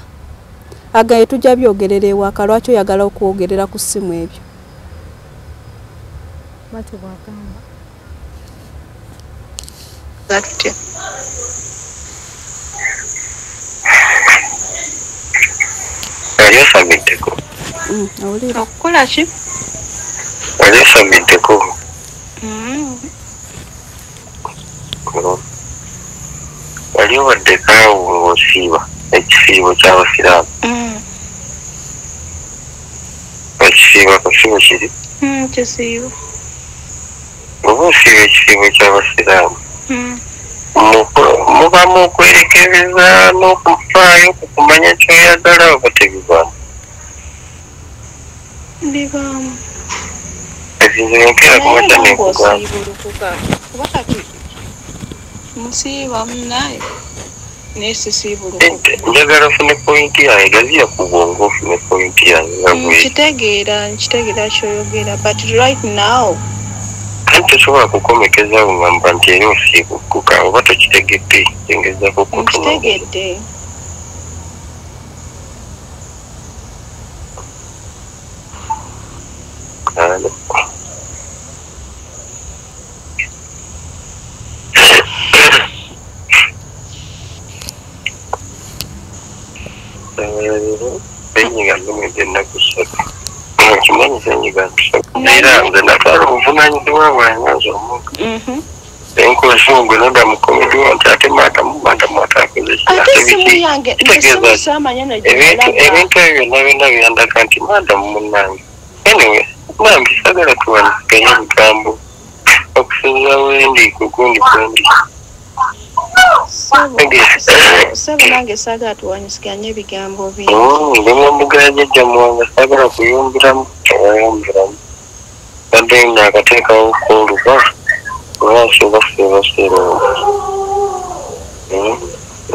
agaye tujja byogerera ewaka lwaki oyagala okwogerera ku ssimu ebyo tutya Aliyosabiddeko owulira okukola ki aliyosabiddeko wali obaddekaawo ng'osiiba ekisiibo ky'abasiraamu ekisiibo akasiibo kiri kisiibo oba osiiba ekisiibo ky'abasiraamu muba mukwerekereza n'okufaayo ku kumanya kyoyagala oba tebivaamu bivaamu ezinze nkera kumata nekugamba kuba kati musiiba munaye naye sisiibulukuka njagala ofune pointi yange gaziya ku bwongo ofune pointi yange nkitegeera kyoyogera but right now anti tosobola kukomekeza ngamba nti eri osiibukuka oba tokitegedde engezako nkitegedde enyiga ndumidde ennaku ssatu kimanyi senyiga ntusatu era nze natwala obuvunanyizibwa bwange nze omuka enkozungwe nonda mukomediwa nti ate ebintu ebyo byonna byonna byandaga nti madamu munnange anyway nambi sagala tuwanikiganye ebigambo okusinza wendi kugundi kwendi sebo nange saagala tuwanyisiganye ebigambo bingi ndi mumbuga jjajja muwanga saagala kuyumbiramu tewayumbiramu badde naakateekawo koluba olwasoobaseebaseera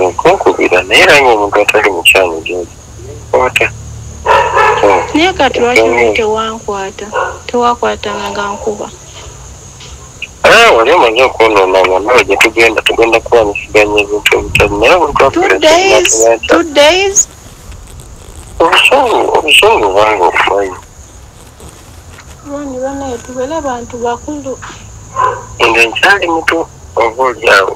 okunkubira naye era ngaomuntu atali mukyano gyoli kwata naye kati lwaki tewankwata tewakwatanga nga nkuba wali omaze okwonoonanga nawe gye tugenda kuwanyisiganya ebintu ebitali naye two days obusungu bwange okumanyi lwani banaye tubeere bantu bakulu nga nkyali muto oba oliawo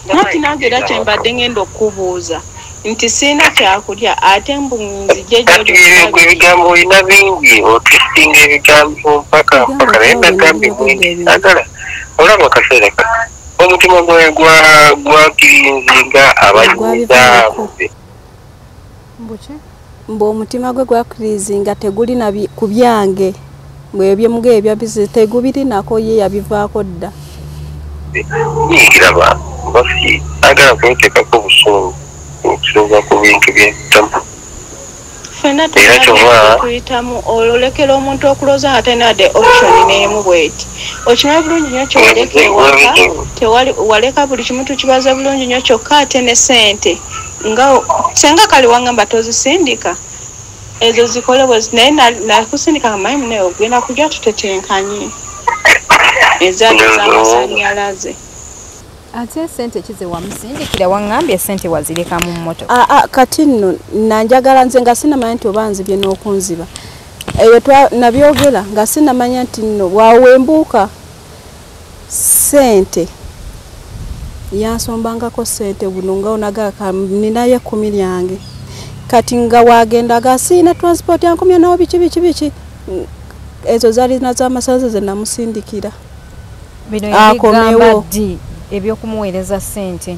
nati nange era kyembadde ngenda okubuuza nti siina kyakulya ate mbunzijegwe ebigambo olina bingi otwisinga ebigambo mpaka naye nagambi mwingi agala olaba akaseera kati omutima gwe gwakirinzinga abanyizaabuze mbu omutima gwe gwakirizinga tegulina ku byange bwebyemuga ebyabizi tegubirinako ye yabivaako dda nyigira bantu basi agala kweteekako obusungu okusinza ku bintu byentamu Fena tuyitamu ololekera omuntu okuloza nga talina de option n'emu bweti. Okimanyi bulungi nnyo kyoleka ewaka waleka buli kimu tukibaza bulungi nnyo kyokka ate ne ssente nga senga kale wangamba tozisindika ezo zikole naye nakusindika nga mayimu naye ogenda kujja tutetenkanye ezaali z'amasannyalaze. Ate sente kize wamusindikira wangambye sente wazireka mu mmotoka. Kati nno nanjagala nze nga sinamanya nti oba nzibye n'okunziba eyo nabyogera nga sinamanya nti nno bwawembuuka sente yansombangako sente buno nga onagaka ninaye 10 lyange kati nga wagendaga sina transport yankomya nawo biki ezo zaali naz'amasaza ze namusindikira bino yabigamba ddi ebyokumuweereza sente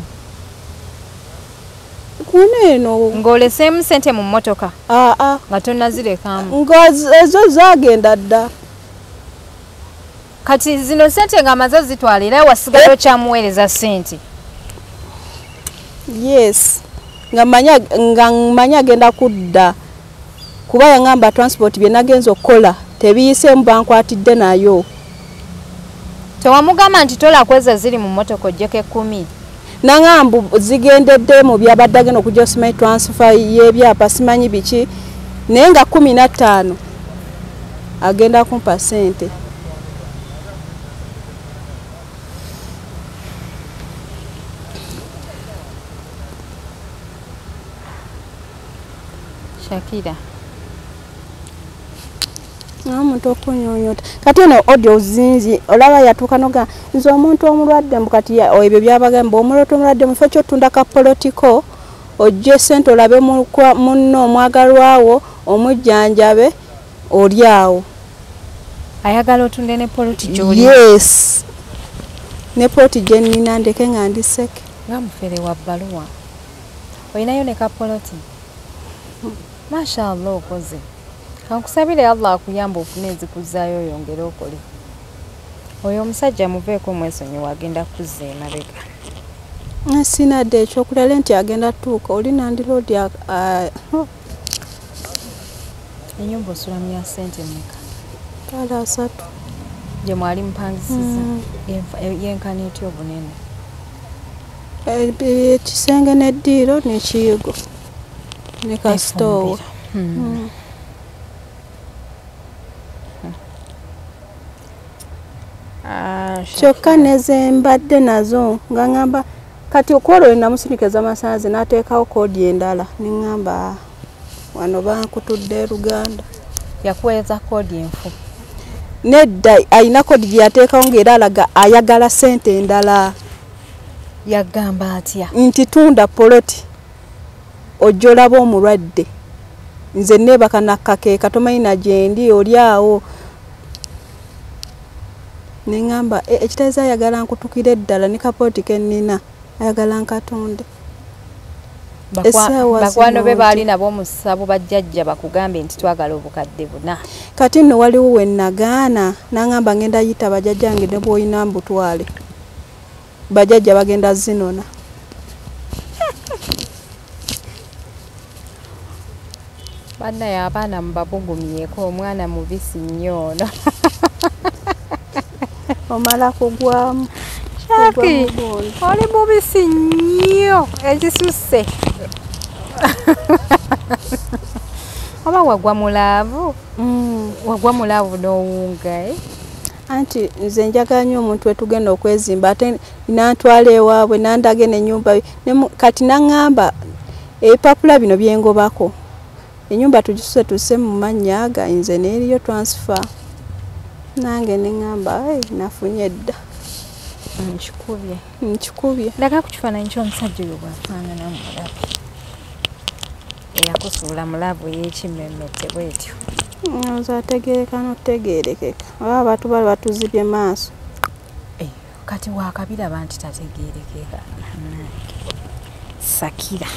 kuneno ng'olesemu sente mu mmotoka nga tonnazirekamu nga ezo zagenda dda kati zino sente nga amaze zitwala era wasigayo kyamuweereza sente. Yes nga manya agenda kudda kuba yangamba transport bye nagenza okukola tebiyiseemu bankwatidde nayo. Tewamugamba nti tola kweza ziri mu mmotoka ojjeko 10 nangambu zigendedde mu byabadde agenda okujja osimanyi transfer y'ebyapa simanyi biki naye nga 15 agenda kumpa sente. Shakira omuntu okunyonyota kati eno audio zinzi olaba yatuuka noga nze omuntu omulwadde mbukati ebyo byabagamba omulwadde omulwadde mufo kyotunda ka politiko ojje sente olabe munno omwagalwawo omujjanjabe oliawo ayagala otunde ne poloti gy'oli. Yes ne poloti gye nnina ndeke nga ndiseke nga mufere wa bbaluwa olinayo ne ka poloti. Mashallah okoze kankusabire Allah akuyamba ofune ezikuzaayo oyongere okole oyo omusajja muveeko mwesonyi wagenda kuzza emabega. Sinadde ekyokulala nti agenda tuuka oli nandiroodi ennyumba osulamu ya sente mmeka? Kala 3 gye mwali mupangisiza yenkana etya obunene? Ekisenge n'eddiiro n'ekiyigo ne kasitoowa. Kyokka nezembadde nazo nga ngamba kati okwolwo namusindikiriza amasanzi n'ateekawo koodi endala neŋŋamba wano bankutudde Luganda. Yakuweereza koodi enfu? Nedda ayina koodi gye yateekawo ng'era alaga ayagala sente endala. Yagamba atya? Nti tunda poloti ojja olaba omulwadde nze neebaka nakkakeeka tomanyi na gyendi oli awo. Neŋŋamba ekitegeeza ayagala nkutukire eddala ne kapooti ke nnina ayagala nkatonde. Bakwano be baali nabo omusabo bajjajja bakugambe nti twagala obukadde buna. Kati nno waliwo we nagaana naŋŋamba ngenda yita bajjajjange ne bw'olina mbutwale bajjajja bagenda zinona. Bannaye abaana mubabugumyeko omwana mubisi nnyo ono. Omala kugwamu. Shaki oli mubisi nnyo ekisusse. Oba wagwa mulaavu? Wagwa mulaavu n'owunga anti nze njagala nnyo omuntu wetugenda okwezimba ate nantwala ewaabwe nandage n'ennyumba kati naŋŋamba ebipapula bino byengobako ennyumba tugisuse tuse mu mannya aga nze n'eriyo transfer nange neŋŋamba nafunye dda. Nkikubye ndaga ku kifaananyi ky'omusajja oyo bw'afaanana mulabe eyakusuula mulaavu y'ekimmemmette bwetyo. Nze ategeereka n'otegeerekeka oba abantu bali batuzibye maaso. Kati waakabiraba nti tategeerekeka. Sakira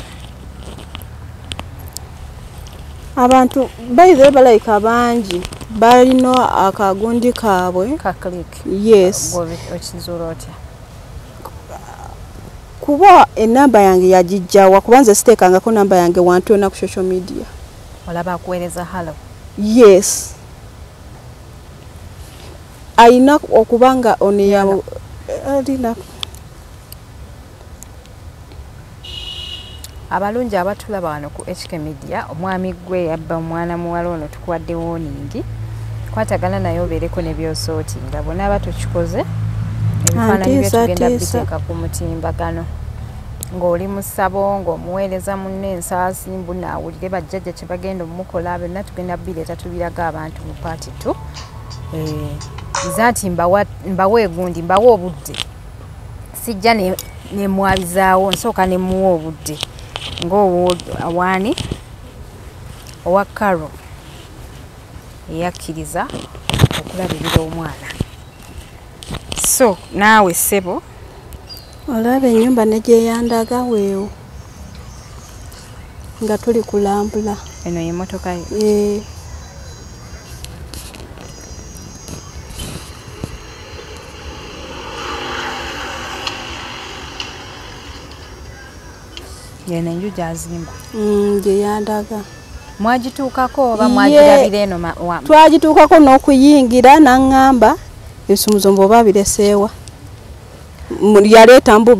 abantu bayize balayika bangi balina akagundi kaabwe ka click. Yes okizuula otya? Kuba enamba yange yagijjawa kuba nze siteekangako namba yange wantu yonna ku social media. olaba akuweereza halo. Yes. Ayina okubanga ono alina abalungi abatulaba wano ku HK Media, omwami gwe yabba omwana muwala ono tukuwadde warning. Kwatagana naye obeereko ne by'osooti nga bonna batukikoze ebifaananyi bye tugenda biteeka ku mutimbagano ng'oli mu ssabo ng'omuweereza munne ensaasi mbu naawulire bajjajja kye bagenda omukola byonna tugenda bireeta tubiraga abantu mu paati tu. Nze nti mbawa egundi mbawa obudde sijja ne mwabizaawo nsooka ne muwa obudde ng'owaani owa Karo eyakkiriza okulabirira omwana. So naawe ssebo olaba ennyumba ne gyeyandaga weewo nga tuli kulambula. Eno y'emmotoka ye. Yena enju gyazimba. Gyeyandaga. Mwagituukako oba mwagirabira eno? Twagituukako n'okuyingira n'aŋŋamba ebisumuzo mbu oba bireseewa.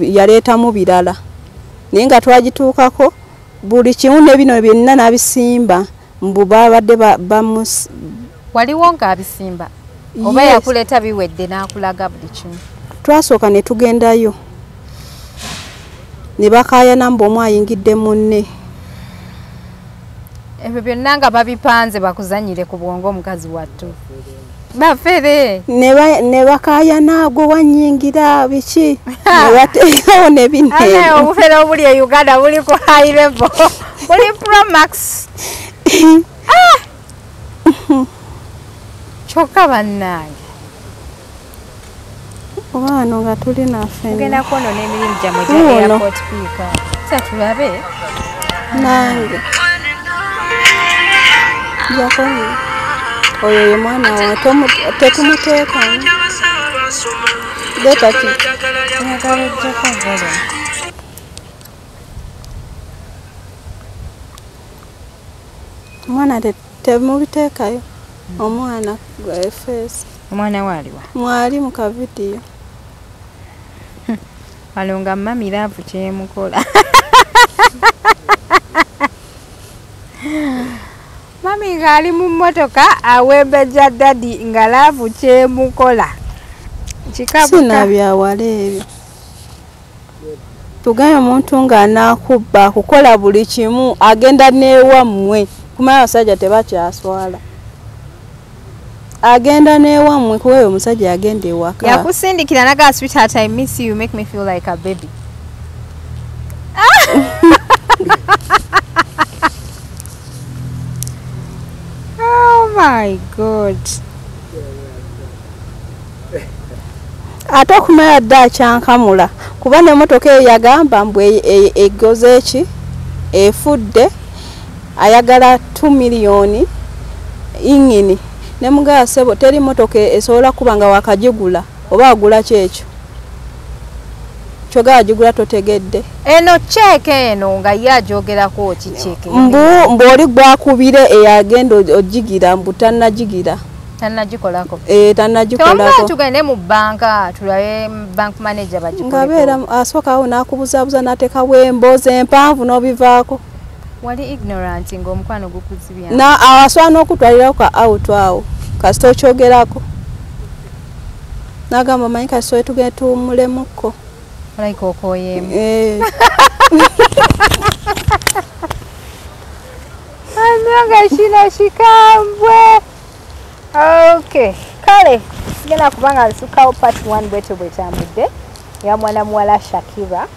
Yaleetamu birala. Naye nga twagituukako buli kimu ne bino byonna n'abisimba mbu babadde bamus. Waliwo ng'abisimba? Oba yakuleeta biwedde n'akulaga buli kimu? Twasooka ne tugendayo. Ne bakaayana mbu omu ayingidde munne. Ebyo byonna nga babipanze bakuzanyire ku bwongo omukazi wattu. Bafere. Ne bakaayana gwe wanyingira biki? Ne bateekawo ne bino. Ate obufere obuli e Uganda buli ku high level. Buli Pro Max. Kyokka bannange. Wano nga tuli naffe. Tugenda kwonoona emirimu gyammwe gya airport piika. Sa tulabe. Nange. Jakoni. Oyo ye mwana wa tekumuteeka. Leta ki. Nyagala ojjako ngolo. Mwana temubiteekayo. Omwana face. Omwana waaliwa? Mwali mu kavidiyo. Wano nga mami laavu kyemukola. Mami ng'ali mu mmotoka awembejja dadi nga laavu kyemukola. Sina byawala ebyo. Tugaye omuntu ng'anaakubba kukola buli kimu agenda n'ewammwe. Kumanya abasajja tebakyaswala. Agenda n'ewammwe kuba omusajja agenda ewaka. Yakusindikira naga sweetheart, I miss you, make me feel like a baby. Oh my God. Ate okumanya dda akyankamula kuba n'emmotoka eyo yagamba mbu egoze eki efudde ayagala 2 miliyoni ingini. Ne mugasebo teri motoka esobola kuba nga wakagigula oba agula kyekyo. Kyoga agigula totegedde. Eno cheeke eno nga yajogerako kicheeke. Mbu oli gwakubire eyagenda ojigira mbu tannajigira. Tannagikolako. Tannagikolako. Tamba tugende mu banka tulabe bank manager bagikolako. Ngabeera asookawo n'akubuzaabuza n'ateekawo emboozi empanvu n'obivaako. Wali ignorant ng'omukwano gukuzibya. Na awasobola n'okutwalirawo ka out awo kasita okyogerako. N'agamba manyi kasita tugenda tuwummulemukko. Olaika okooyeemu. Anyanga kino kikambwe. Okay. Kale, sigenda kubanga nsukawo part 1 bweto bwetambudde. Ya mwana muwala Shakira.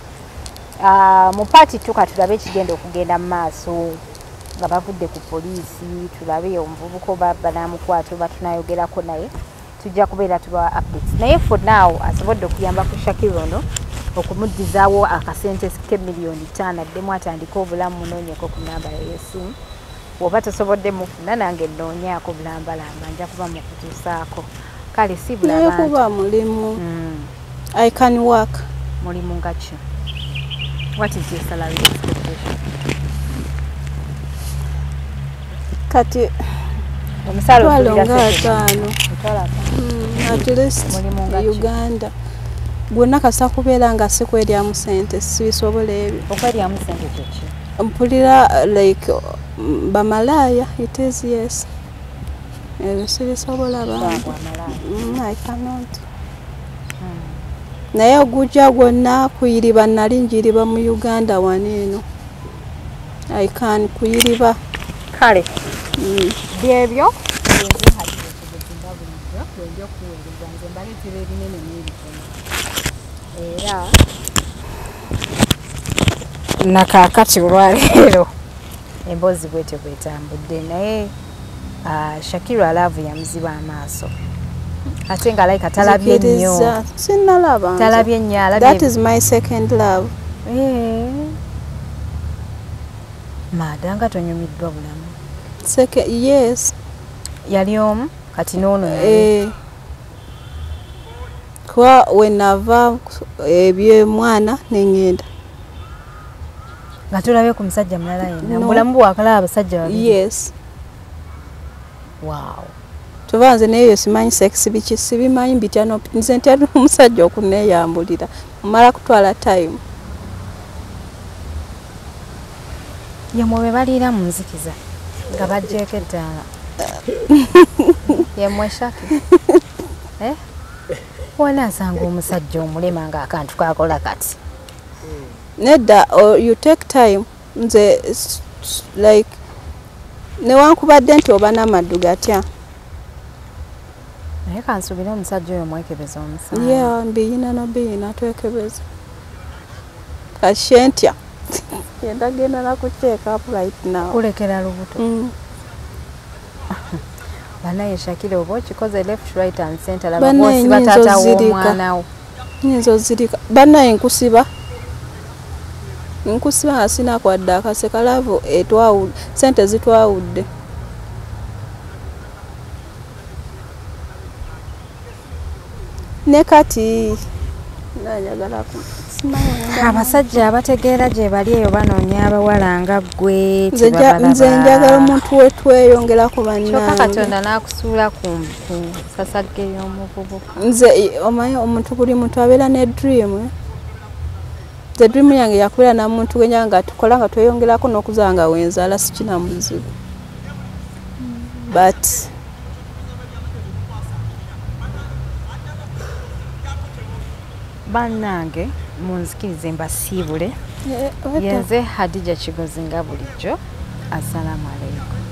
Mu part 2 katulabe ekigenda okugenda mu maaso nga bavudde ku poliisi, tulabe omuvubuka oba banaamukwata oba tunayogerako naye. Tujja kubeera tubawa updates. Naye for now asobodde okuyamba ku Shakira ono okumuddizaawo akasente ke miliyoni 5 addemu atandika obulamu munoonyeko ku namba y'essimu. Oba tosobodde mufuna nange nnoonyaako bulambalamba nja kuba mukutuusaako. Kale si bulabantu. Naye kuba mulimu. I can work. Mulimu nga ki? What is your salary expectation? kati omusalo at least Uganda gwonna kasa kubeera nga sikwelyamu sente sibisobola ebyo okwelyamu sente kyeki mpulira like bamalaya it is yes ebyo sibisobola bantu I cannot naye ogujja gwonna kuyiriba nali njiriba mu Uganda waneeno I can kuyiriba kale byebyo era nakakati olwaleero emboozi bwetyo bwetambudde naye Shakira Love yamuziba amaaso ate nga like talabye nnyo sinnalaba talabye nnyo that is my second love madanga tonyumiddwa bulamu yes yali omu kati noono kuba wenava ebyomwana neŋŋenda nga tulabye ku musajja mulala yenna mulamu bwakalaba abasajja babiri yes wow tuba nze neyo simanyi sex biki sibimanyi mbitya nze ntya omusajja okuneeyambulira mumala kutwala time yemwe be baliira mu nzikiza nga bajjeeko ettaala yemwe Shaki wona asanga omusajja omulema nga akantu kakola kati nedda you take time nze like newankubadde nti oba n'amaddu gatya naye kansubire omusajja oyo mwekebeza omusana mbiyina twekebeza kashentya yenda genda nakucheeka up right now kulekera lubuto banaye Shakira oba okikoze left right and center laba bosi batata w'omwana wo nyinzo zirika banaye nkusiba nga sina kwadde akaseka lavo sente zitwawudde ne kati najagala abasajja abategeera gye bali eyo banoonya abawala nga ggwe nze njagala omuntu wetweyongerako bannange Katonda n'akusuula ku sasagge y'omuvubuka nze omanyi omuntu buli muntu abeera ne dream the dream yange yakubeera namuntu genya nga tukola nga tweyongerako n'okuzaa nga wenzaala sikina muzibu but bannange munzikirize mbasiibule yenze Hadija Kigozi nga bulijjo assalamu alaikum